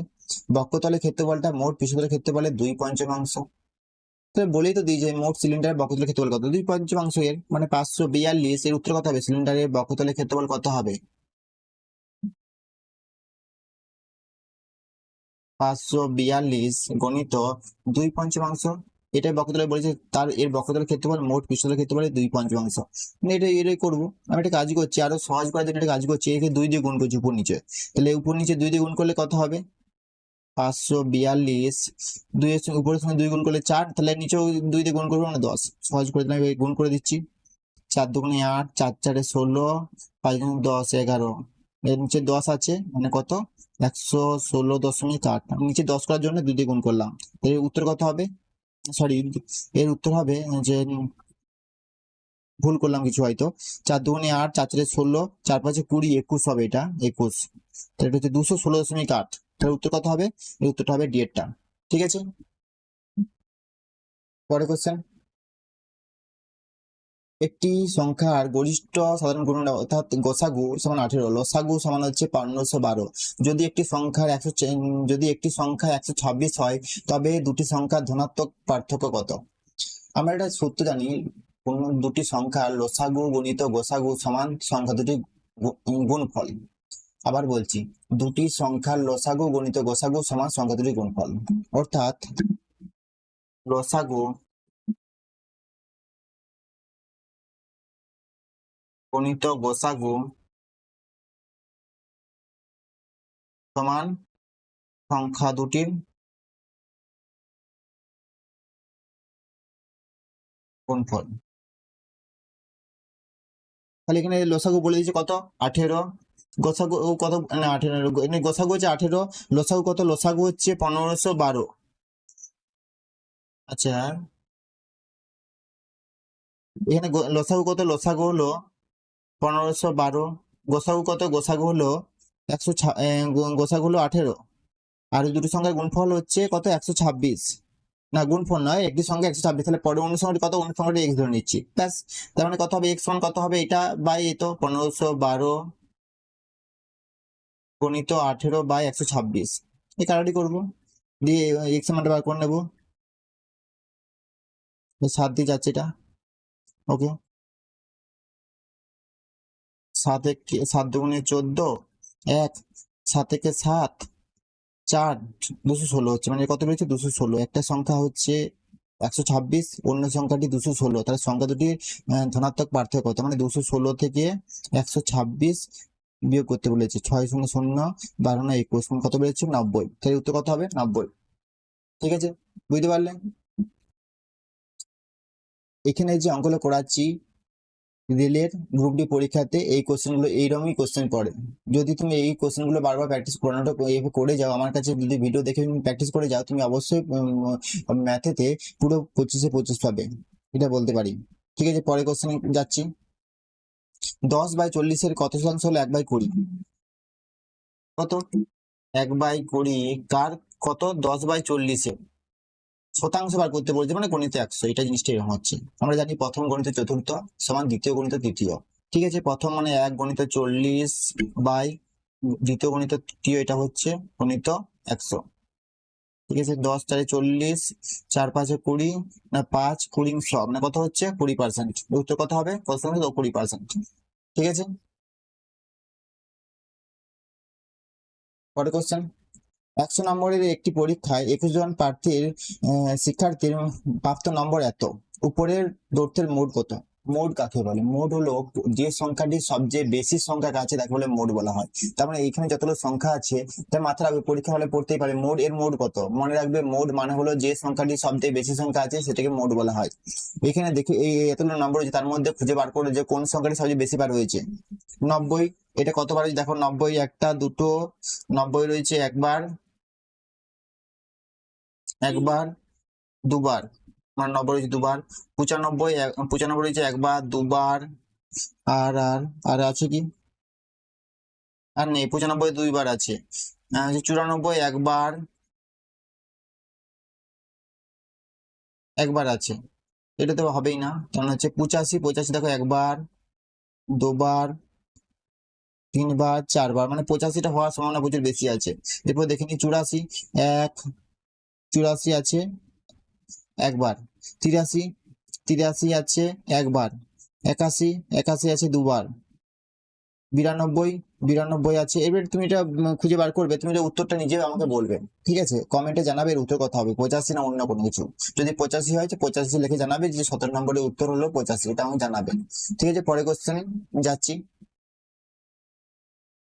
বক্ষতলের ক্ষেত্রফলটা মোট পৃষ্ঠতলের ক্ষেত্রফলের 2/5। তাহলে বলেই তো দিয়েছে মোট সিলিন্ডারের বক্ষতলের ক্ষেত্রফল কত? 2/5 এর, মানে 542। এর উত্তর কত হবে? সিলিন্ডারের বক্ষতলের ক্ষেত্রফল কত হবে? 542 গণিত 2/5। এটাই বক্ষতলে বলেছে, তার এর বক্ষতলের ক্ষেত্রফল মোট পৃষ্ঠতলের ক্ষেত্রফলের 2/5। মানে এটাই করবো। আমি একটা কাজ করছি, আরো সহজ করার জন্য একটা কাজ করছি, একে 2 দিয়ে গুণ করছি উপর নিচে। তাহলে উপর নিচে 2 দিয়ে গুণ করলে কত হবে? 542, 2 এর সঙ্গে উপরের সঙ্গে 2 গুণ করলে 4, তাহলে নিচেও 2 দিয়ে গুণ করবো, মানে 10। সহজ করে দিলাম, গুণ করে দিচ্ছি। 4 দুগুণে 8, 4 4 16, 5 গুণ 10 11। এর নিচে 10 আছে, মানে কত? 116.8। নিচে 10 করার জন্য 2 দিয়ে গুণ করলাম। এর উত্তর কত হবে? সরি, এর উত্তর হবে যে ভুল করলাম কিছু হয়তো। 4 দুগুণে 8, 4 4 16, 4 5 20, 21 হবে, এটা 21। তাহলে এটা হচ্ছে 216.8। তাহলে উত্তর কত হবে? এর উত্তরটা হবে ডিএডটা। ঠিক আছে, পরের কোশ্চেন। একটি সংখ্যার গরিষ্ঠ সাধারণ গুণন অর্থাৎ গসাগু সমান 18, লসাগু সমান হচ্ছে 1512। যদি একটি সংখ্যা 126 হয় তবে দুটি সংখ্যার ধনাত্মক পার্থক্য কত? আমরা এটা সূত্র জানি, কোন দুটি সংখ্যার লসাগু গুণিত গোসাগু সমান সংখ্যা দুটি গুণফল। আবার বলছি, দুটি সংখ্যার লসাগু গুণিত গোসাগু সমান সংখ্যা দুটি গুণফল। অর্থাৎ লসাগু গুণিত গোসাগু সমান সংখ্যা দুটির গুণফল। তাহলে এখানে লসাগু বলে দিয়েছে কত 18, গোসাগু কত না 18, এখানে গোসাগু হচ্ছে 18, লসাগু কত, লসাগু হচ্ছে 1512। আচ্ছা এখানে লসাগু কত, লসাগু হলো 1512, গোসাগু কত, গোসাগু হলো 18, আর দুটো সংখ্যার গুণফল হচ্ছে কত 126, না গুণফল নয়, একটি সংখ্যা 126, তাহলে পরে অনুসংখ্যাটি কত, অনুসংখ্যাটি x ধরে নিচ্ছি ব্যাস। তার মানে কত হবে, x সমান কত হবে, এটা বাই এ তো 1512 গণিত 18 বাই 126, এই কাটাটি করবো, দিয়ে x এর মানটা বার করে নেবো, 7 দিয়ে যাচ্ছে এটা, ওকে 7 দুগুণে 14, 1 7 থেকে 7 4 216 হচ্ছে, মানে কত বেরোচ্ছে 216, একটা সংখ্যা হচ্ছে 126, অন্য সংখ্যাটি 216, তাহলে সংখ্যা দুটির ধনাত্মক পার্থক্য কত, মানে 216 থেকে 126 বিয়োগ করতে বলেছে, 6 0 0 12 না 21, কত বেরোচ্ছে 90, তাহলে উত্তর কত হবে 90। ঠিক আছে, বুঝতে পারলেন? এখানে যে অঙ্কগুলো করাচ্ছি রেলের গ্রুপ ডি পরীক্ষাতে এই কোশ্চেনগুলো এইরকমই কোশ্চেন পড়ে, যদি তুমি এই কোশ্চেনগুলো বারবার প্র্যাকটিস করানোটা এইভাবে করে যাও, আমার কাছে যদি ভিডিও দেখে প্র্যাকটিস করে যাও, তুমি অবশ্যই ম্যাথেতে পুরো 25-এ 25 পাবে, এটা বলতে পারি। ঠিক আছে, পরে কোশ্চেনে যাচ্ছি। 10/40 কত শতাংশ হলো 1/20? কত 1/20 কার কত 10/40 শতাংশ বার করতে বলছে, মানে গণিত 100, এটা জিনিসটা এরকম হচ্ছে। আমরা জানি প্রথম গণিত চতুর্থ সমান দ্বিতীয় গণিত তৃতীয়, ঠিক আছে, প্রথম মানে 1 গণিত 40 বাই দ্বিতীয় গণিত তৃতীয়, এটা হচ্ছে গণিত 100। ঠিক আছে, 10 4 40, 4 5 20, না 5 20 সব না কত হচ্ছে 20%, উত্তর কত হবে, কত 20%। ঠিক আছে, পরের কোশ্চেন। 100 নম্বরের একটি পরীক্ষায় 21 জন প্রার্থীর শিক্ষার্থীর প্রাপ্ত নম্বর এত, উপরের তথ্যের মোট কত? মোট কাকে বলে? মোট হলো যে সংখ্যাটি সবচেয়ে বেশি সংখ্যা আছে তাকে বলে মোট বলা হয়। তার মানে এইখানে যতগুলো সংখ্যা আছে তার মাথায় রাখবে, পরীক্ষা হলে পড়তেই পারে মোট, এর মোট কত মনে রাখবে, মোট মানে হলো যে সংখ্যাটি সবচেয়ে বেশি সংখ্যা আছে সেটাকে মোট বলা হয়। এখানে দেখি এই এতগুলো নম্বর আছে, তার মধ্যে খুঁজে বার করে যে কোন সংখ্যাটি সবচেয়ে বেশি বার হয়েছে। 90, এটা কতবার হয়েছে দেখো, 90 একটা দুটো, 90 রয়েছে একবার, একবার দুবার, মানে 90 রয়েছে দুবার, 95 রয়েছে একবার দুবার, আর আর আর আছে কি, আর নেই, 95 দুইবার আছে, 94 একবার, একবার আছে, এটা তো হবেই না, কারণ হচ্ছে 85 দেখো একবার দুবার তিনবার চারবার, মানে 85টা হওয়ার সম্ভাবনা প্রচুর বেশি আছে। এরপর দেখে নি 84, 84 আছে একবার, 83 আছে একবার, 81 আছে দুবার, 92 আছে। এবার তুমি এটা খুঁজে বার করবে, তুমি এটা উত্তরটা নিজে আমাকে বলবে, ঠিক আছে, কমেন্টে জানাবে এর উত্তর কথা হবে 85 না অন্য কোনো কিছু। যদি 85 হয় 85 লিখে জানাবে যে 17 নম্বরের উত্তর হলো 85, এটা আমাকে জানাবেন। ঠিক আছে, পরের কোশ্চেনে যাচ্ছি।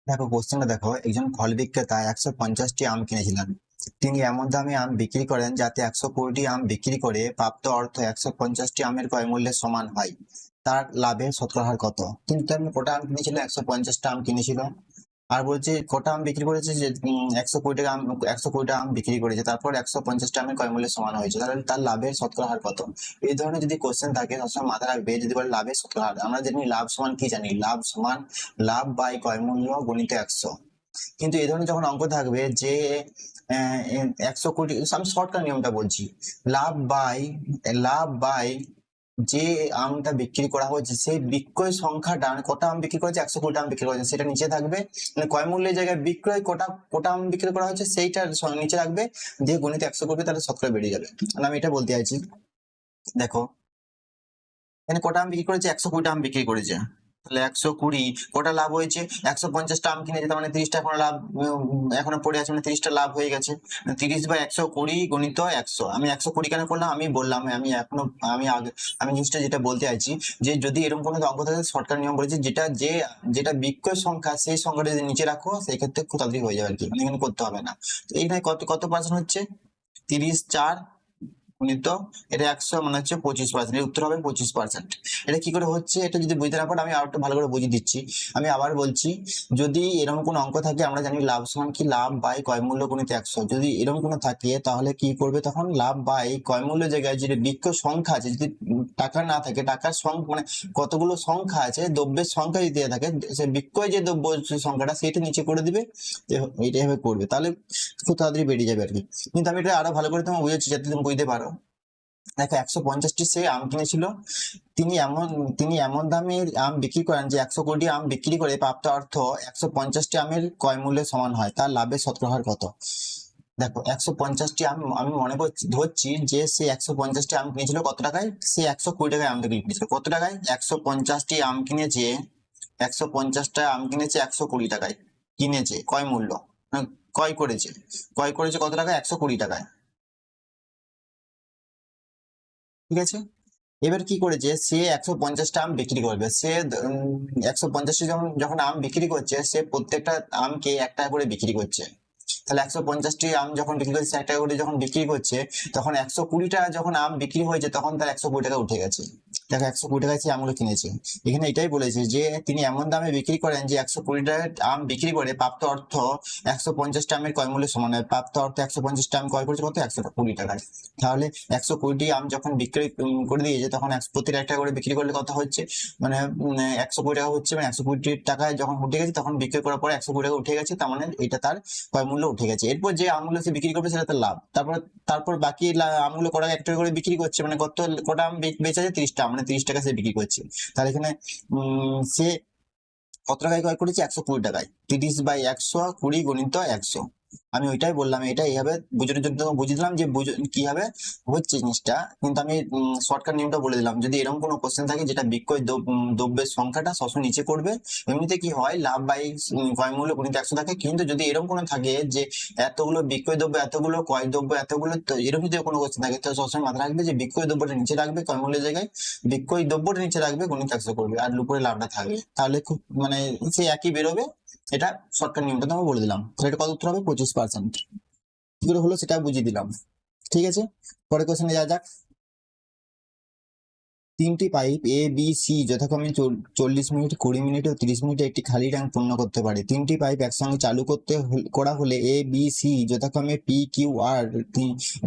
দেখো কোশ্চেনটা দেখো, একজন ফল বিক্রেতা 150টি আম কিনেছিলেন, তিনি এমন দামে আম বিক্রি করেন যাতে 120টি আম বিক্রি করে প্রাপ্ত অর্থ 150টি আমের ক্রয় মূল্যের সমান হয়, তার লাভের শতকরা হার কত? কিন্তু তেমনি কটা আম কিনেছিল, 150টা আম কিনেছিল, আর বলছে কটা আম বিক্রি করেছে, যে 120টা আম, 120টা আম বিক্রি করেছে, তারপর 150টা আমের ক্রয় মূল্যের সমান হয়েছে, তাহলে তার লাভের শতকরা হার কত? এই ধরনের যদি কোশ্চেন থাকে সবসময় মাথায় রাখবে, যদি বলে লাভের শতকরা হার, আমরা জানি লাভ সমান কি, জানি লাভ সমান লাভ বাই ক্রয় মূল্য গুণিত 100। কিন্তু এই ধরনের যখন অঙ্ক থাকবে যে 100 কোটি, আমি শর্টকাট নিয়মটা বলছি, লাভ বাই যে আমটা বিক্রি করা হয়েছে সেই বিক্রয় সংখ্যাটা, মানে কটা আম বিক্রি করেছে, 120টা আম বিক্রি করেছে, সেটা নিচে থাকবে, মানে ক্রয় মূল্যের জায়গায় বিক্রয় কটা কটা আম বিক্রি করা হয়েছে সেইটা নিচে রাখবে, দিয়ে গণিত 100 করবে, তাহলে শতকরা বেরিয়ে যাবে। মানে আমি এটা বলতে চাইছি, দেখো এখানে কটা আম বিক্রি করেছে, 120টা আম বিক্রি করেছে, তাহলে 120 কটা লাভ হয়েছে, 150টা আম কিনেছে, তার মানে 30টা এখনো লাভ এখনো পড়ে আছে, মানে 30টা লাভ হয়ে গেছে, 30/120 গণিত 100। আমি 120 কেন করলাম, আমি বললাম, আমি এখনো আমি আগে আমি জিনিসটা যেটা বলতে চাইছি, যে যদি এরকম কোনো অঙ্ক থাকে শর্টকাট নিয়ম বলেছে, যেটা বিক্রয় সংখ্যা সেই সংখ্যাটা যদি নিচে রাখো সেই ক্ষেত্রে খুব তাড়াতাড়ি হয়ে যাবে আর কি, মানে এখানে করতে হবে না। তো এইখানে কত কত পার্সেন্ট হচ্ছে, 30 4 গুণিত এটা 100 মানে হচ্ছে 25%, এর উত্তর হবে 25%। এটা কি করে হচ্ছে এটা যদি বুঝতে না পারো আমি আর একটু ভালো করে বুঝিয়ে দিচ্ছি। আমি আবার বলছি, যদি এরকম কোনো অঙ্ক থাকে, আমরা জানি লাভ সমান কি লাভ বাই ক্রয় মূল্য গুণিত 100, যদি এরকম কোনো থাকে তাহলে কি করবে, তখন লাভ বাই ক্রয় মূল্যের জায়গায় যে বিক্রয় সংখ্যা আছে, যদি টাকা না থাকে, টাকার সংখ্যা মানে কতগুলো সংখ্যা আছে, দ্রব্যের সংখ্যা যদি দেওয়া থাকে, সে বিক্রয় যে দ্রব্য সংখ্যাটা সেটা নিচে করে দিবে, এইটা ভাবে করবে, তাহলে খুব তাড়াতাড়ি বেরিয়ে যাবে আর কি। কিন্তু আমি এটা আরো ভালো করে তোমাকে বুঝাচ্ছি যাতে তুমি বুঝতে পারো। দেখো 150টি সে আম কিনেছিল, তিনি এমন দামে আম বিক্রি করেন যে 100 কোটি আম বিক্রি করে প্রাপ্ত অর্থ 150টি আমের ক্রয় মূল্যের সমান হয়, তার লাভের শতকরা হার কত? দেখো 150টি আম আমি মনে করছি ধরছি যে সে 150টি আম কিনেছিল কত টাকায়, সে 120 টাকায় আমটা বিক্রি করেছিল, কত টাকায়? 150টি আম কিনেছে, 150টা আম কিনেছে 120 টাকায়, কিনেছে ক্রয় মূল্য, ক্রয় করেছে কত টাকায়? 120 টাকায়। ঠিক আছে, এবার কি করেছে, সে 150টা আম বিক্রি করবে, সে 150টি যখন আম বিক্রি করছে, সে প্রত্যেকটা আমকে 1 টাকা করে বিক্রি করছে। তাহলে 150টি আম যখন বিক্রি করছে 1 টাকা করে যখন বিক্রি করছে, তখন 120 টাকা যখন আম বিক্রি হয়েছে তখন তার 120 টাকা উঠে গেছে। দেখো 120 টাকায় সে আমগুলো কিনেছে, এখানে এটাই বলেছে যে তিনি এমন দামে বিক্রি করেন যে 120 টাকায় আম বিক্রি করে প্রাপ্ত অর্থ 150টা আমের ক্রয় মূল্যের সমান হয়, প্রাপ্ত অর্থ 150টা আম ক্রয় করেছে কত? 120 টাকায়। তাহলে 120টি আম যখন বিক্রি করে দিয়েছে, তখন প্রতিটা 1 টাকা করে বিক্রি করলে কত হচ্ছে, মানে 120 টাকা হচ্ছে, মানে 120 টাকায় যখন উঠে গেছে তখন বিক্রি করার পরে 120 টাকা উঠে গেছে, তার মানে এটা তার ক্রয় মূল্য উঠে গেছে। এরপর যে আমগুলো সে বিক্রি করবে সেটা তার লাভ। তারপর বাকি আমগুলো কটা 1 টাকা করে বিক্রি করছে, মানে কটা আম বেচে আছে? 30টা, মানে 30 টাকা সে বিক্রি করছে। তাহলে এখানে সে কত টাকায় ক্রয় করেছে? 120 টাকায়। 30/120 গুণিত 100। আমি ওইটাই বললাম, এটা এইভাবে বুঝানোর জন্য তোমাকে বুঝিয়ে দিলাম যে কিভাবে হচ্ছে জিনিসটা। কিন্তু আমি শর্টকাট নিয়মটা বলে দিলাম, যদি এরকম কোনো কোশ্চেন থাকে যেটা বিক্রয় দ্রব্যের সংখ্যাটা সবসময় নিচে করবে, এমনিতে কি হয় লাভ বাই ক্রয় মূল্য গুণিত 100 থাকে। কিন্তু যদি এরকম কোনো থাকে যে এতগুলো বিক্রয় দ্রব্য, এতগুলো ক্রয় দ্রব্য, এতগুলো, তো এরকম যদি কোনো কোশ্চেন থাকে তো সবসময় মাথায় রাখবে যে বিক্রয় দ্রব্যটা নিচে রাখবে ক্রয় মূল্যের জায়গায়, বিক্রয় দ্রব্যটা নিচে রাখবে, গুণিত 100 করবে, আর উপরে লাভটা থাকবে, তাহলে খুব মানে সে একই বেরোবে। এটা শর্টকাট নিয়মটা তোমাকে বলে দিলাম। তাহলে এটা কত উত্তর হবে? 25%। কি করে হলো সেটা বুঝিয়ে দিলাম। ঠিক আছে, পরে কোশ্চেনে যাওয়া যাক। 3টি পাইপ এ বি সি যথাক্রমে 40 মিনিট, 20 মিনিট ও 30 মিনিটে একটি খালি ট্যাঙ্ক পূর্ণ করতে পারে। 3টি পাইপ একসঙ্গে চালু করা হলে এ বি সি যথাক্রমে পি কিউ আর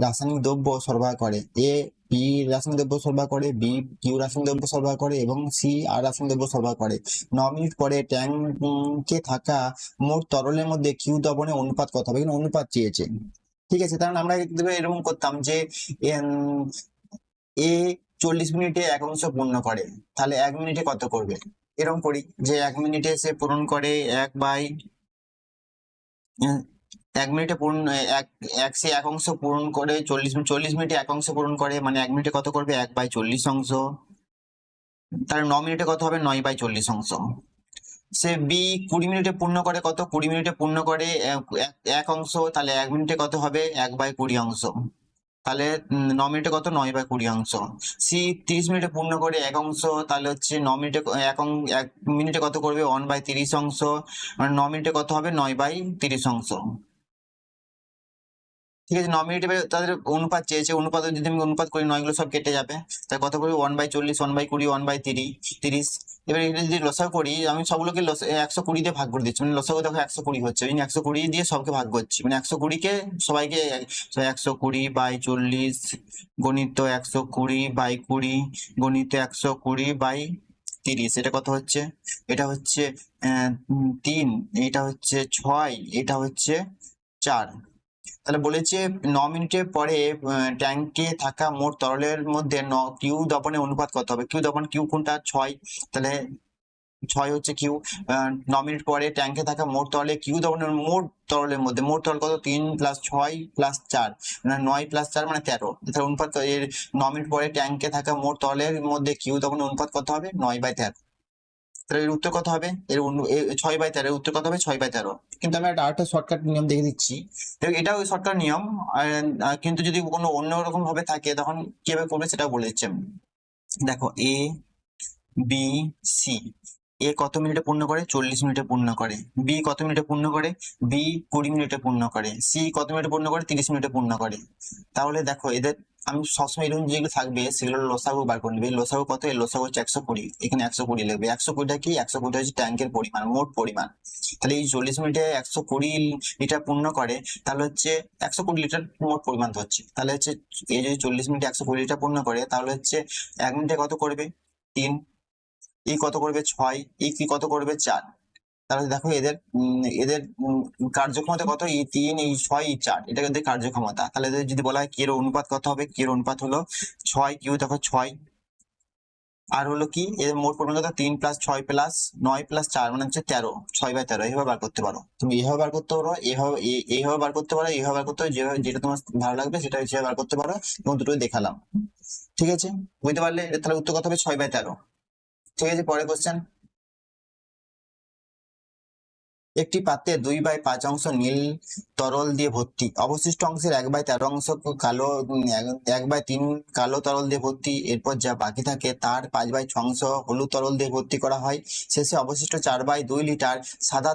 রাসায়নিক দ্রব্য সরবরাহ করে। এ পি রাসায়নিক দ্রব্য সরবরাহ করে, বি কিউ রাসায়নিক দ্রব্য সরবরাহ করে এবং সি আর রাসায়নিক দ্রব্য সরবরাহ করে। 9 মিনিট পরে ট্যাঙ্কে থাকা মোট তরলের মধ্যে কিউ দ্রবণের অনুপাত কত হবে? এখানে অনুপাত চেয়েছে। ঠিক আছে, কারণ আমরা এরকম করতাম যে এ 40 মিনিটে 1 অংশ পূর্ণ করে, তাহলে 1 মিনিটে কত করবে? এরকম করি যে 1 মিনিটে সে পূরণ করে 1 মিনিটে পূর্ণ সে 1 অংশ পূরণ করে 40 মিনিটে 1 অংশ পূরণ করে, মানে 1 মিনিটে কত করবে? 1/40 অংশ। তাহলে 9 মিনিটে কত হবে? 9/40 অংশ। সে বি 20 মিনিটে পূর্ণ করে কত? 20 মিনিটে পূর্ণ করে 1 অংশ, তাহলে 1 মিনিটে কত হবে? 1/20 অংশ। তাহলে 9 মিনিটে কত? 9/20 অংশ। সি 30 মিনিটে পূর্ণ করে 1 অংশ, তাহলে হচ্ছে 9 মিনিটে 1 মিনিটে কত করবে? 1/30 অংশ, মানে 9 মিনিটে কত হবে? 9/30 অংশ। ঠিক আছে, 9 মিনিটে তাদের অনুপাত চেয়েছে, অনুপাত যদি আমি অনুপাত করি 9 গুলো সব কেটে যাবে, তাই কত করবে? 1/40, 1/20, 1/30। এবার এটা যদি লসাগু করি, আমি সবগুলোকে 120 দিয়ে ভাগ করে দিচ্ছি, মানে লসাগু দেখো 120 হচ্ছে, আমি 120 দিয়ে সবকে ভাগ করছি, মানে 120কে সবাইকে 120/40 গণিত 120/20 গণিত 120/30। এটা কত হচ্ছে? এটা হচ্ছে 3, এটা হচ্ছে 6, এটা হচ্ছে 4। তাহলে বলেছে 9 মিনিটের পরে ট্যাঙ্কে থাকা মোট তরলের মধ্যে কিউ দপনের অনুপাত কত হবে? কিউ দপন, কিউ কোনটা? 6, তাহলে 6 হচ্ছে কিউ। 9 মিনিট পরে ট্যাঙ্কে থাকা মোট তরলে কিউ দপনের মোট তরলের মধ্যে মোট তরল কত? 3 + 6 + 4, মানে 9 + 4 মানে 13। তাহলে অনুপাত এর 9 মিনিট পরে ট্যাঙ্কে থাকা মোট তরলের মধ্যে কিউ দপনের অনুপাত কত হবে? 9/13। তাহলে এর উত্তর কত হবে? 6/13, উত্তর কত হবে? 6/13। কিন্তু আমি আরেকটা শর্টকাট নিয়ম দেখে দিচ্ছি, এটাও শর্টকাট নিয়ম, কিন্তু যদি কোনো অন্যরকম ভাবে থাকে তখন কিভাবে করবে সেটাও বলে দিচ্ছি আমি। দেখো এ বি সি, এ কত মিনিটে পূর্ণ করে? 40 মিনিটে পূর্ণ করে। বি কত মিনিটে পূর্ণ করে? বি 20 মিনিটে পূর্ণ করে। সি কত মিনিটে পূর্ণ করে? 30 মিনিটে পূর্ণ করে। তাহলে দেখো এদের আমি সবসময় এরকম যেগুলো থাকবে সেগুলো লসাগু বার করে নেবে। লসাগু কত? এর লসাগু হচ্ছে 120, এখানে 120 লিখবে। 120টা কি? 120 হচ্ছে ট্যাঙ্কের পরিমাণ, মোট পরিমাণ। তাহলে এই 40 মিনিটে 120 লিটার পূর্ণ করে, তাহলে হচ্ছে 120 লিটার মোট পরিমাণ হচ্ছে। তাহলে হচ্ছে এই যদি 40 মিনিটে 120 লিটার পূর্ণ করে, তাহলে হচ্ছে 1 মিনিটে কত করবে? 3। এই কত করবে? 6। এই কি কত করবে? 4। তাহলে দেখো এদের এদের কার্যক্ষমতা কত? এই 3, এই 6, এই 4, এটা এদের কার্যক্ষমতা। তাহলে এদের যদি বলা হয় কিউর অনুপাত কত হবে? কিউর অনুপাত হলো 6 কিউ, দেখো 6। আর হলো কি এদের মোট পরিমাণ কত? 3 + 6 + 9 + 4 মানে হচ্ছে 13। 6/13 এইভাবে বার করতে পারো তুমি। এইভাবে বার করতে পারো, এইভাবে বার করতে পারো, এইভাবে বার করতে পারো, যেভাবে যেটা তোমার ভালো লাগবে সেটা হিসেবে বার করতে পারো। এবং দুটোই দেখালাম, ঠিক আছে? বুঝতে পারলে? তাহলে উত্তর কত হবে? 6/13। ঠিক আছে, পরের কোশ্চেন। একটি পাত্রে 2/5 অংশ নীল তরল দিয়ে ভর্তি, অবশিষ্ট অংশের 1/13 অংশ কালো, 1/3 কালো তরল দিয়ে ভর্তি। এরপর যা বাকি থাকে তার 5/6 অংশ হলুদ তরল দিয়ে ভর্তি করা হয়। শেষে অবশিষ্ট 4/2 লিটার সাদা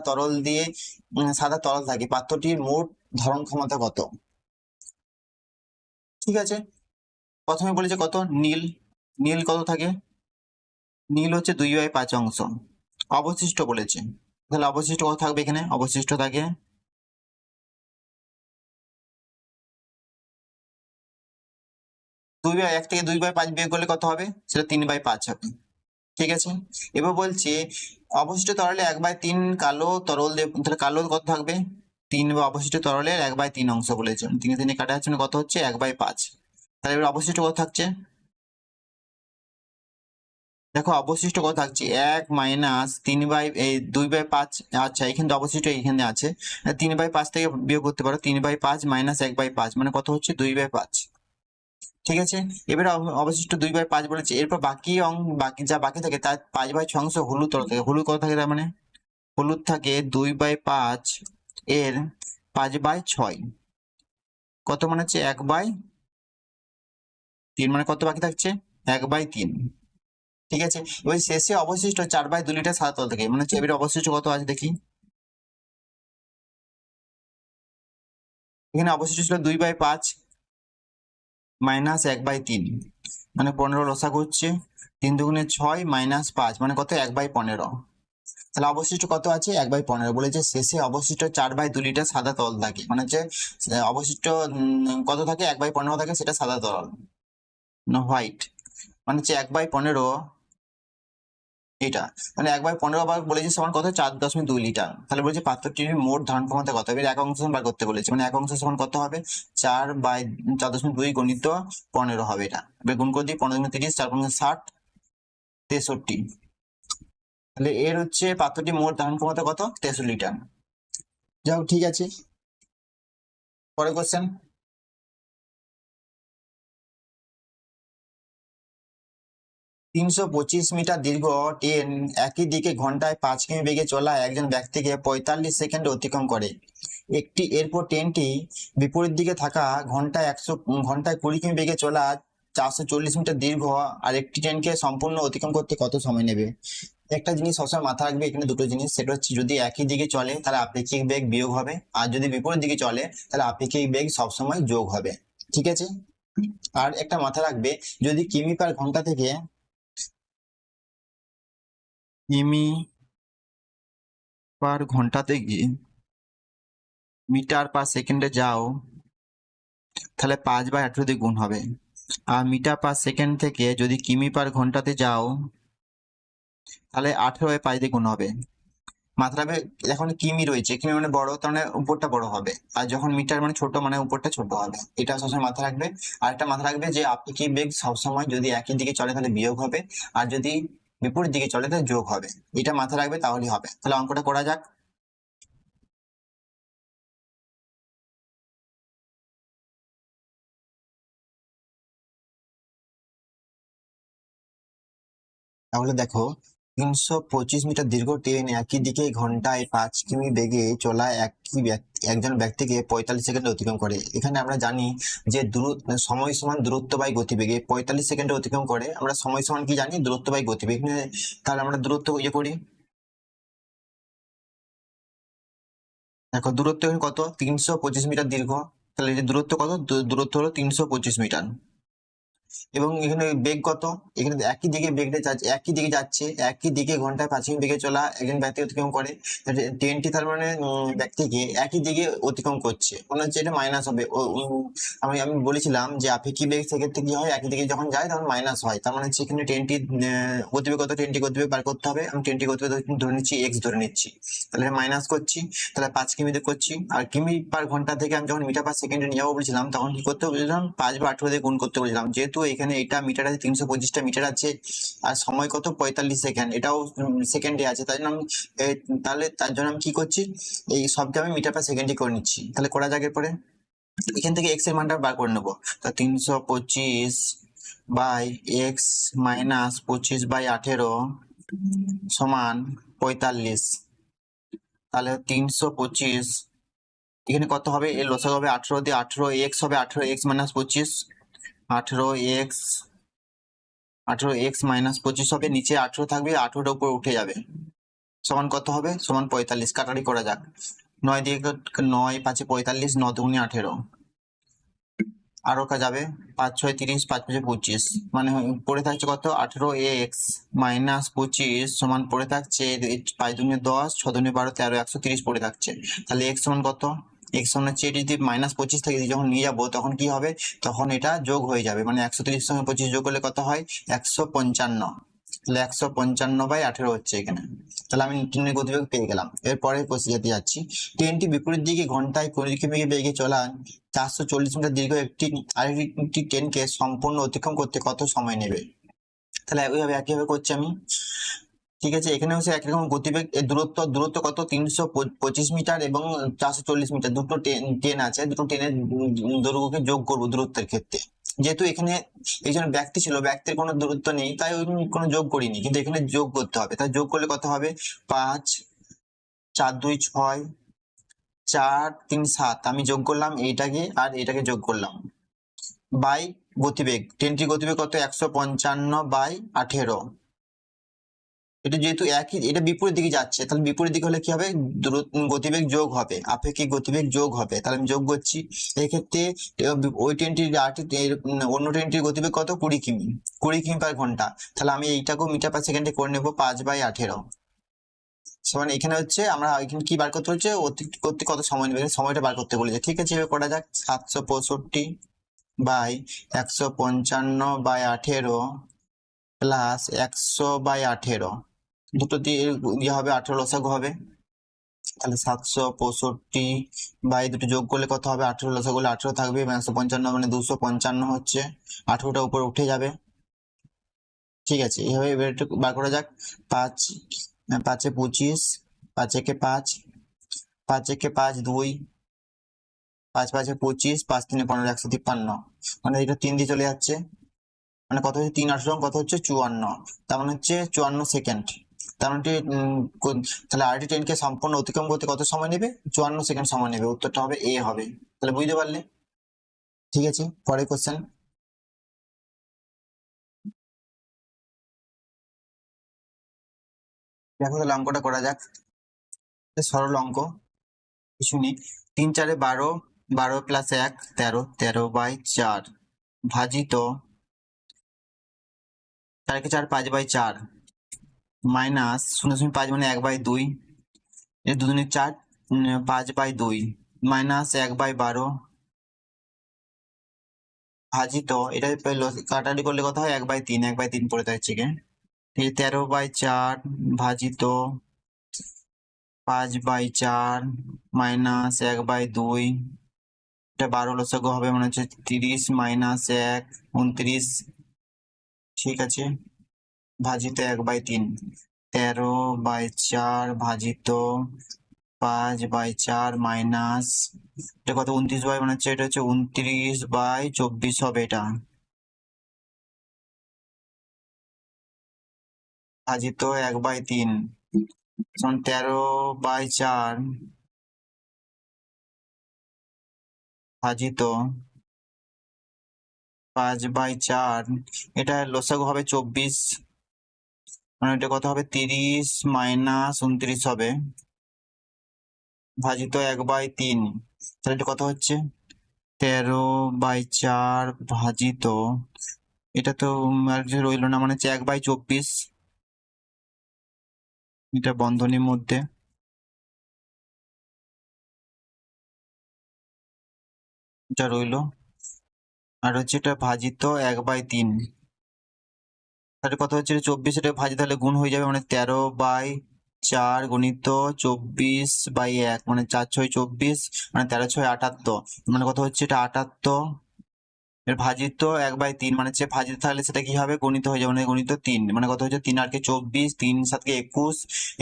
তরল থাকে। পাত্রটির মোট ধারণ ক্ষমতা কত? ঠিক আছে, প্রথমে বলেছে কত? নীল। নীল কত থাকে? নীল হচ্ছে 2/5 অংশ। অবশিষ্ট বলেছে, তাহলে অবশিষ্ট কত থাকবে? এখানে অবশিষ্ট থাকে 1 থেকে 2/5 বিয়োগ করলে কত হবে? সেটা 3/5 হবে। ঠিক আছে, এবার বলছে অবশিষ্ট তরলে 1/3 কালো তরল দিয়ে, তাহলে কালো কত থাকবে? 3, বা অবশিষ্ট তরলের 1/3 অংশ বলেছে, 3 3 কাটা যাচ্ছে, কত হচ্ছে? 1/5। তাহলে এবার অবশিষ্ট কত থাকছে? দেখো অবশিষ্ট কত থাকছে? 1 - 2/5। আচ্ছা, এখানে তো অবশিষ্ট এখানে আছে। 3/5 থেকে বিয়োগ করতে পারো। 3/5 - 1/5 মানে কত হচ্ছে? 2/5। ঠিক আছে, এবারে অবশিষ্ট 2/5 বলেছে। এরপর বাকি যা বাকি থাকে তার 5/6 অংশ হলুদ তরল থাকে। হলুদ কত থাকে? তার মানে হলুদ থাকে 2/5 এর 5/6, কত মানে হচ্ছে 1/3, মানে কত বাকি থাকছে? 1/3। ঠিক আছে, ওই শেষে অবশিষ্ট 4/2 লিটার সাদা তরল থাকে, মানে হচ্ছে এবারে অবশিষ্ট কত আছে দেখি। এখানে অবশিষ্ট ছিল 2/5 - 1/3, মানে 15 লসাগু হচ্ছে 3 দুগুণে 6 - 5 মানে কত? 1/15। তাহলে অবশিষ্ট কত আছে? 1/15 বলেছে। শেষে অবশিষ্ট 4/2 লিটার সাদা তরল থাকে, মানে হচ্ছে অবশিষ্ট কত থাকে? 1/15 থাকে, সেটা সাদা তরল, হোয়াইট, মানে হচ্ছে 1/15। এটা মানে 1/15 বার বলেছে সমান কত? 4.2 লিটার। তাহলে বলেছে পাত্রটির মোট ধারণ ক্ষমতা কত? এবার এক অংশ বার করতে বলেছে, মানে এক অংশ সমান কত হবে? 4/4.2 গণিত 15 হবে। এটা এবার গুণ করে দিই, 15 × 30, 4 × 60, 63। তাহলে এর হচ্ছে পাত্রটির মোট ধারণ ক্ষমতা কত? 63 লিটার। যাও, ঠিক আছে, পরের কোশ্চেন। 325 মিটার দীর্ঘ ট্রেন একই দিকে ঘন্টায় 5 কিমি বেগে চলা একজন ব্যক্তিকে 45 সেকেন্ডে অতিক্রম করে। এরপর ট্রেনটি বিপরীত দিকে থাকা ঘন্টায় 20 কিমি বেগে চলা 440 মিটার দীর্ঘ আর একটি ট্রেনকে সম্পূর্ণ অতিক্রম করতে কত সময় নেবে? একটা জিনিস সবসময় মাথায় রাখবে, এখানে দুটো জিনিস। সেটা হচ্ছে যদি একই দিকে চলে তাহলে আপেক্ষিক বেগ বিয়োগ হবে, আর যদি বিপরীত দিকে চলে তাহলে আপেক্ষিক বেগ সবসময় যোগ হবে। ঠিক আছে, আর একটা মাথায় রাখবে, যদি কিমি/ঘন্টা থেকে কিমি/ঘন্টা থেকে মিটার/সেকেন্ডে যাও, তাহলে 5/18 দিয়ে গুণ হবে। আর মিটার/সেকেন্ড থেকে যদি কিমি/ঘন্টাতে যাও, তাহলে 18/5 দিয়ে গুণ হবে। মাত্রা রাখবে, এখন কিমি রয়েছে, কিমি মানে বড়, তার মানে উপরটা বড় হবে, আর যখন মিটার মানে ছোট, মানে উপরটা ছোট হবে। এটা সবসময় মাথায় রাখবে। আর একটা মাথায় রাখবে যে আপেক্ষিক বেগ সবসময় যদি একই দিকে চলে তাহলে বিয়োগ হবে, আর যদি বিপরীত দিকে চলে তাহলে যোগ হবে। এটা মাথায় রাখবে, তাহলেই হবে। তাহলে অঙ্কটা করা যাক। তাহলে দেখো, 325 মিটার দীর্ঘ ট্রেন একই দিকে ঘন্টায় 5 কিমি বেগে চলা একজন ব্যক্তিকে 45 সেকেন্ডে অতিক্রম করে। এখানে আমরা জানি যে সময় সমান দূরত্ব বাই গতিবেগে। 45 সেকেন্ডে অতিক্রম করে, আমরা সময় সমান কি জানি? দূরত্ব বাই গতিবেগ। এখানে তাহলে আমরা দূরত্ব করি। দেখো দূরত্ব এখানে কত? 325 মিটার দীর্ঘ। তাহলে এই যে দূরত্ব কত? দূরত্ব হলো 325 মিটার। এবং এখানে বেগ কত, এখানে একই দিকে বেগটা যাচ্ছে, একই দিকে ঘন্টায় 5 কিমি বেগে চলা একজন ব্যক্তি অতিক্রম করে। ট্রেনটি তার মানে ব্যক্তিকে একই দিকে অতিক্রম করছে, মনে হচ্ছে এটা মাইনাস হবে। আমি আমি বলেছিলাম যে আপেক্ষিক বেগ সেক্ষেত্রে কি হয়, একই দিকে যখন যায় তখন মাইনাস হয়, তার মানে হচ্ছে এখানে ট্রেনটি গতিবেগ কত, ট্রেনটি গতিবেগ বার করতে হবে। আমি ট্রেনটি গতিবেগ ধরে নিচ্ছি এক্স ধরে নিচ্ছি, তাহলে মাইনাস করছি, তাহলে 5 কিমিতে করছি। আর কিমি পার ঘন্টা থেকে আমি যখন মিটার পার সেকেন্ডে নিয়ে যাবো বলেছিলাম, তখন কি করতে বলেছিলাম, 5 বা 18 দিয়ে গুণ করতে বলেছিলাম। যেহেতু এখানে এটা মিটার আছে, 325টা মিটার আছে, আর সময় কত 45 সেকেন্ড, এটাও সেকেন্ডে আছে, তাই জন্য আমি তাহলে তার জন্য আমি কি করছি, এই সবটা আমি মিটার পার সেকেন্ডে করে নিচ্ছি। তাহলে করা যাক এরপরে, এখান থেকে এক্স এর মানটা বার করে নেবো। তা 325 বাই এক্স মাইনাস 25/18 সমান 45। তাহলে 325 এখানে কত হবে, এর লসাগু হবে 18 দিয়ে 18 এক্স হবে, 18 এক্স মাইনাস 25, 18 এক্স 18x - 25 হবে, নিচে 18 থাকবে, 18টার উপর উঠে যাবে, সমান কত হবে, সমান 45। কাটারি করা যাক, 9 দিয়ে 9 5 45, 9 দুগুণে 18, আরো যাবে 5 6 30, 5 5 25, মানে পড়ে থাকছে কত, 18x - 25 সমান পড়ে থাকছে 5 দুগুণে 10, 6 দুগুণে 12, 13, 130 পড়ে থাকছে। তাহলে x সমান কত, x সমান হচ্ছে, এটি যদি -25 থেকে যখন নিয়ে যাবো তখন কি হবে, তখন এটা যোগ হয়ে যাবে, মানে 130 সঙ্গে 25 যোগ করলে কত হয়, 155। তাহলে 155/18 হচ্ছে এখানে। তাহলে আমি ট্রেনের গতিবেগ পেয়ে গেলাম। এরপরে প্রসিজারটি যাচ্ছি। ট্রেনটি বিপরীত দিকে ঘন্টায় 20 কিমি বেগে চলা 440 মিটার দীর্ঘ আরেকটি ট্রেনকে সম্পূর্ণ অতিক্রম করতে কত সময় নেবে। তাহলে ওইভাবে একইভাবে করছি আমি, ঠিক আছে। এখানে হচ্ছে একই রকম গতিবেগ, দূরত্ব কত, 325 মিটার এবং 440 মিটার, দুটো ট্রেন আছে, দুটো ট্রেনের দৈর্ঘ্যকে যোগ করবো দূরত্বের ক্ষেত্রে। যেহেতু এখানে একজন ব্যক্তি ছিল, ব্যক্তির কোনো দূরত্ব নেই, তাই ওই কোনো যোগ করিনি, কিন্তু এখানে যোগ করতে হবে। তাই যোগ করলে কত হবে, 5 4 2 6 4 3 7, আমি যোগ করলাম এইটাকে আর এটাকে যোগ করলাম, বাই গতিবেগ, ট্রেনটির গতিবেগ কত, 155/18। এটা যেহেতু একই, এটা বিপরীত দিকে যাচ্ছে, তাহলে বিপরীত দিকে হলে কি হবে, গতিবেগ যোগ হবে, আপেক্ষিক গতিবেগ যোগ হবে। তাহলে আমি যোগ করছি, এক্ষেত্রে ওই ট্রেনটির অন্য ট্রেনটির গতিবেগ কত, 20 কিমি, 20 কিমি পার ঘন্টা। তাহলে আমি এইটাকেও মিটার পার সেকেন্ডে করে নেবো, 5/18 সমান, এখানে হচ্ছে আমরা এখানে কি বার করতে হচ্ছে, অতিক্রম করতে কত সময় নেবে, সময়টা বার করতে বলেছে। ঠিক আছে, এবার করা যাক, 765/155/18 প্লাস 100/18, দুটো দিয়ে হবে, 18 লসাগু হবে। তাহলে 765 বাই দুটো যোগ করলে কত হবে, 18 লসাগু করলে 18 থাকবে, 155 মানে 255 হচ্ছে, 18টা উপরে উঠে যাবে। ঠিক আছে, এইভাবে এবার একটু বার করা যাক। 5 5 25, 5 একে 5, 5 একে 5 2, 5 5 25, 5 3 15, 153, মানে এটা 3 দিয়ে চলে যাচ্ছে, মানে কত হচ্ছে, 3 8 কত হচ্ছে 54, তার মানে হচ্ছে 54 সেকেন্ড। তার মানে তাহলে আরটি ট্রেনকে সম্পূর্ণ অতিক্রম করতে কত সময় নেবে, 54 সেকেন্ড সময় নেবে। উত্তরটা হবে এ হবে। তাহলে বুঝতে পারলে, ঠিক আছে। পরের কোশ্চেন দেখো, তাহলে অঙ্কটা করা যাক। সরল অঙ্ক, কিছু নেই। 3 4 12, 12 প্লাস 1 13, 13/4 ভাজিত 4 কে 4 5/4 মাইনাস 0.5 মানে 1/2, এর দুজনে 4, 5/2 মাইনাস 1/12 ভাজিত, এটা কাটাকাটি করলে কত হয়, 1/3, 1/3 পড়ে থাকছে কে, 13/4 ভাজিত 5/4 মাইনাস 1/2, এটা 12 লসাগু হবে, মানে হচ্ছে 30 মাইনাস 1 29, ঠিক আছে, ভাজিত 1/3, 13/4 ভাজিত 5/4 মাইনাস, এটা কত, 29 মানে হচ্ছে, এটা হচ্ছে 29/24 হবে, এটা ভাজিত 1/3 13/4 ভাজিত 5/4, এটা লসাগু হবে 24, মানে এটা কত হবে, 30 মাইনাস 29 হবে, ভাজিত 1/3, তাহলে এটা কত হচ্ছে, 13/4 ভাজিত এটা তো আর কিছু রইলো না, মানে হচ্ছে 1/24, এটা বন্ধনীর মধ্যে, এটা রইলো। আর হচ্ছে এটা ভাজিত 1/3, তাহলে কত হচ্ছে 24, এটা ভাজি তাহলে গুণ হয়ে যাবে, মানে 13/4 গুণিত 24/1, মানে 4×6 = 24, মানে 13×6 = 78, মানে কত হচ্ছে এটা 78, এর ভাজিত 1/3, মানে হচ্ছে ভাজিত থাকলে সেটা কি হবে গণিত হয়ে যাবে, মানে গণিত 3, মানে কত হচ্ছে 3 আর 24, 3 7 21,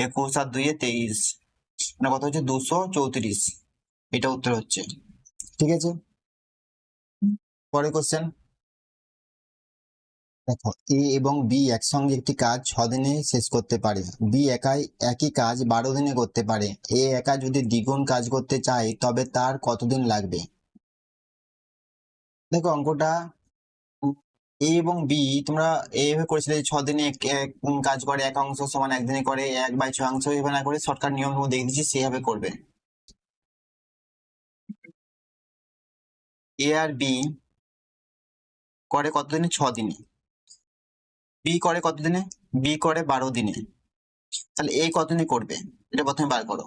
21 আর 2 23, মানে কত হচ্ছে 234, এটা উত্তর হচ্ছে। ঠিক আছে, পরের কোশ্চেন দেখো, এ এবং বি একসঙ্গে একটি কাজ 6 দিনে শেষ করতে পারে, বি একাই একই কাজ 12 দিনে করতে পারে, এ একা যদি দ্বিগুণ কাজ করতে চায় তবে তার কতদিন লাগবে? দেখো অঙ্কটা এ এবং বি তোমরা এইভাবে করেছিলে যে 6 দিনে কাজ করে এক অংশ সমান 1 দিনে করে 1/6 এভাবে না করে শর্টকাট নিয়ম দেখে দিচ্ছি সেভাবে করবে। এ আর বি করে কতদিনে? 6 দিনে। বি করে কতদিনে? বি করে 12 দিনে। তাহলে এ কতদিনে করবে এটা প্রথমে বার করো।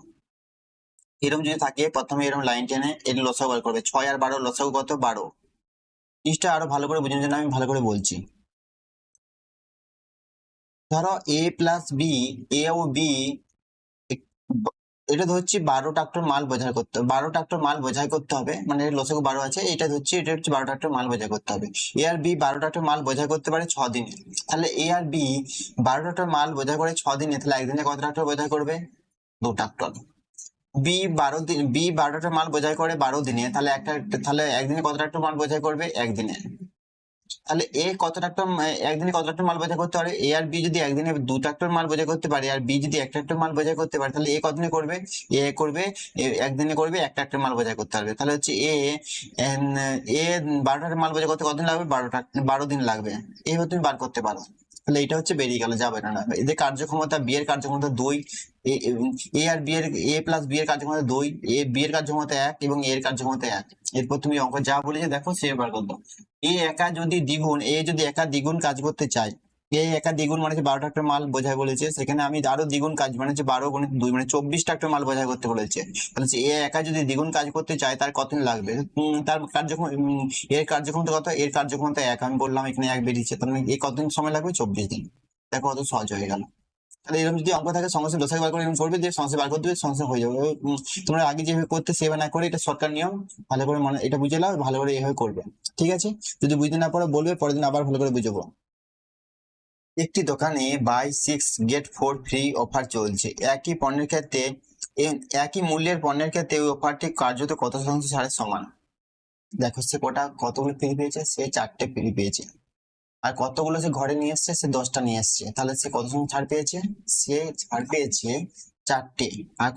এরকম যদি থাকে প্রথমে এরকম লাইন টেনে এর লসাগু বার করবে, 6 আর 12 লসাগু কত? 12। জিনিসটা আরো ভালো করে বোঝার জন্য আমি ভালো করে বলছি। ধরো এ প্লাস বি, এ ও বি, এটা ধরছি 12 ট্রাক্টর মাল বোঝাই করতে হবে, 12 ট্রাক্টর মাল বোঝাই করতে হবে, মানে লসাগু 12 আছে, এটা ধরছি এটা হচ্ছে 12 ট্রাক্টর মাল বোঝাই করতে হবে। এ আর বি 12 ট্রাক্টর মাল বোঝাই করতে পারে 6 দিনে, তাহলে এ আর বি 12 ট্রাক্টর মাল বোঝাই করে 6 দিনে, তাহলে একদিনে কত ট্রাক্টর বোঝাই করবে? 2 ট্রাক্টর। বি 12 ট্রাক্টর মাল বোঝাই করে 12 দিনে, তাহলে তাহলে একদিনে কত ট্রাক্টর মাল বোঝাই করবে? একদিনে। তাহলে এ কত ট্রাক্টর একদিনে কত ট্রাক্টর মাল বোঝাই করতে পারে? এ আর বি যদি একদিনে 2 ট্রাক্টর মাল বোঝাই করতে পারে আর বি যদি 1 ট্রাক্টর মাল বোঝাই করতে পারে, তাহলে এ কতদিনে করবে? এ করবে একদিনে করবে 1 ট্রাক্টর মাল বোঝাই করতে পারবে, তাহলে হচ্ছে এ 12 ট্রাক্টর মাল বোঝাই করতে কতদিন লাগবে? 12 দিন লাগবে। এইভাবে তুমি বার করতে পারো। তাহলে এটা হচ্ছে বেরিয়ে গেল, যাবে না। এদের কার্যক্ষমতা, বি এর কার্যক্ষমতা 2, এ আর বি এর এ প্লাস বি এর কার্যক্ষমতা 2, এ বি এর কার্যক্ষমতা 1 এবং এর কার্যক্ষমতা 1। এরপর তুমি অঙ্ক যা বলেছে দেখো সে বার করতো। এ একা যদি দ্বিগুণ, এ যদি একা দ্বিগুণ কাজ করতে চায়, এ একা দ্বিগুণ মানে 12 ট্রাক্টর মাল বোঝায় বলেছে, সেখানে আমি আরো দ্বিগুণ কাজ মানে 12 × 2 মানে 24 ট্রাক্টর মাল বোঝাই করতে বলেছে, তাহলে এ একা যদি দ্বিগুণ কাজ করতে চায় তার কতদিন লাগবে? তার কার্যক্ষম এর কার্যক্ষমতা কত? এর কার্যক্ষমতা 1, আমি বললাম এখানে 1 বেরিয়েছে, তাহলে এ কতদিন সময় লাগবে? 24 দিন। দেখো কত সহজ হয়ে গেল। তাহলে এরকম যদি অঙ্ক থাকে সঙ্গে সঙ্গে লসাগু বার করে এরকম করবে, যে সঙ্গে বার করে দেবে, সঙ্গে সঙ্গে হয়ে যাবে। তোমরা আগে যেভাবে করতে সেভাবে না করে এটা শর্টকাট নিয়ম, ভালো করে মনে এটা বুঝে নাও, ভালো করে এইভাবে করবে। ঠিক আছে, যদি বুঝতে না পারো বলবে, পরের দিন আবার ভালো করে বুঝবো। একটি দোকানে বাই 6 গেট 4 ফ্রি অফার চলছে, একই পণ্যের ক্ষেত্রে একই মূল্যের পণ্যের ক্ষেত্রে ওই অফারটি কার্যত কত শতাংশ ছাড়ের সমান? দেখো সে কতগুলো ফ্রি পেয়েছে? সে 4টে ফ্রি পেয়েছে। আর কতগুলো সে ঘরে নিয়ে এসছে? সে 10টা নিয়ে এসছে, তাহলে সে কত সময় ছাড় পেয়েছে? সে ছাড় পেয়েছে 4টে। আর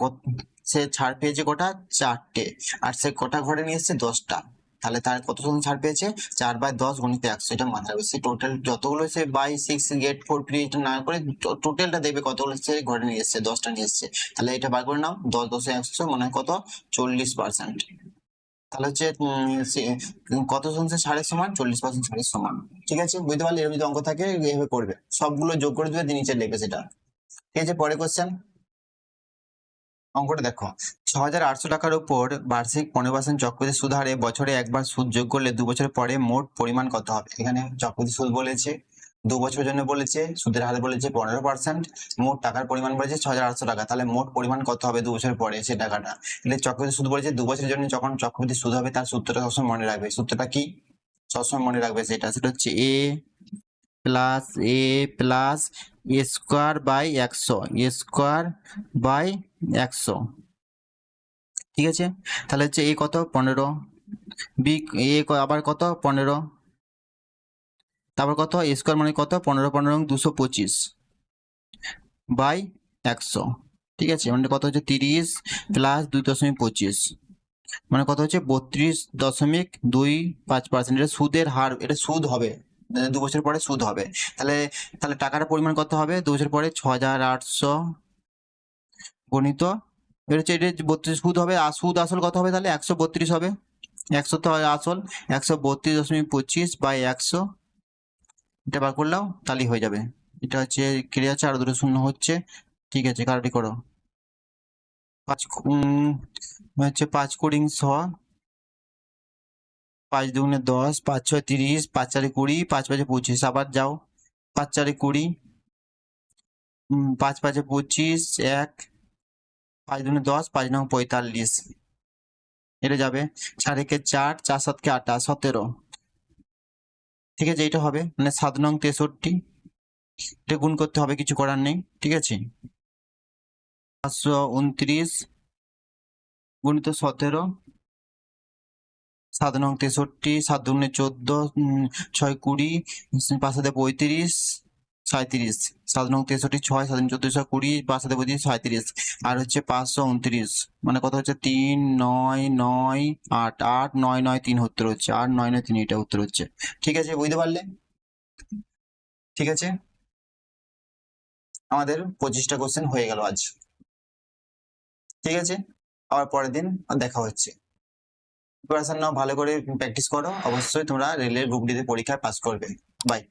সে ছাড় পেয়েছে কটা? 4টে। আর সে কটা ঘরে নিয়ে এসছে? 10টা, তাহলে তার কত সময় ছাড় পেয়েছে? 4/10 × 100, এটা মাথায় রাখবে। সে টোটাল যতগুলো সে বাই 6 গেট 4 ফ্রি এটা না করে টোটালটা দেবে কতগুলো সে ঘরে নিয়ে এসছে, 10টা নিয়ে এসছে, তাহলে এটা বার করে নাও। 10 10 100 মানে কত? 40%। তাহলে হচ্ছে কত শতাংশ ছাড়ের সমান? 40% ছাড়ের সমান। ঠিক আছে, বুঝতে পারলে? এর যদি অঙ্ক থাকে এইভাবে করবে, সবগুলো যোগ করে দেবে, নিচে লিখবে সেটা। ঠিক আছে, পরে কোশ্চেন অঙ্কটা দেখো, 6,800 টাকার উপর বার্ষিক 15% চক্রবৃদ্ধি সুদ হারে বছরে একবার সুদ যোগ করলে 2 বছর পরে মোট পরিমাণ কত হবে? এখানে চক্রবৃদ্ধি সুদ বলেছে, 2 বছরের জন্য বলেছে, সুদের হার বলেছে 15%, মোট টাকার পরিমাণ বলেছে 6,800 টাকা, তাহলে মোট পরিমাণ কত হবে 2 বছর পরে সে টাকাটা? তাহলে চক্রবৃদ্ধি সুদ বলেছে 2 বছরের জন্য যখন চক্রবৃদ্ধি সুদ হবে তার সূত্রটা সবসময় মনে রাখবে। সূত্রটা কি সবসময় মনে রাখবে? সেটা হচ্ছে a plus a square by 100, a square by 100। ঠিক আছে, তাহলে হচ্ছে এ কত? 15, বি আবার কত? 15, তারপর কত? এ স্কোয়ার মানে কত? 15 15 225 বাই 100। ঠিক আছে, মানে কত হচ্ছে? 30 প্লাস 2.25 মানে কত হচ্ছে? 32.25%। এটা সুদের হার, এটা সুদ হবে, 2 বছর পরে সুদ হবে। তাহলে তাহলে টাকার পরিমাণ কত হবে 2 বছর পরে? 6,800 গণিত এটা হচ্ছে, এটা 32 সুদ হবে, আর সুদ আসল কত হবে? তাহলে 132 হবে। 100 তো হয় আসল, 132.25 বাই 100 এটা বার করলাও তাহলেই হয়ে যাবে। এটা হচ্ছে কেটে যাচ্ছে, আরো দুটো শূন্য হচ্ছে। ঠিক আছে, কাটাটি করো। 5 হচ্ছে 5 কুড়ি 100, 5 দুগুণে 10, 5 6 30, 5 4 20, 5 5 25। আবার যাও, 5 4 20, 5 5 25, 1, 5 দুগুণে 10, 5 9 45। এটা যাবে 4 1 4, 4 7 8, 17। ঠিক আছে, এইটা হবে মানে 7 নং 63। এটা গুণ করতে হবে, কিছু করার নেই। ঠিক আছে, 529 গুণিত 17, 7 নং 63, 7 দুগুণে 14, 6 20, 5 7 35, 37। 7 নং 63, 6 7 14 6 20, 5 7 35, 37। আর হচ্ছে 529 মানে কত হচ্ছে 3 9 9 8 8 9 9 3 উত্তর হচ্ছে, 8 9 9 3 এটা উত্তর হচ্ছে। ঠিক আছে, বুঝতে পারলে? ঠিক আছে, আমাদের 25টা কোশ্চেন হয়ে গেল আজ। ঠিক আছে, আবার পরের দিন দেখা হচ্ছে। প্রিপারেশন নাও, ভালো করে প্র্যাকটিস করো, অবশ্যই তোমরা রেলের গ্রুপ ডিতে পরীক্ষায় পাস করবে। বাই।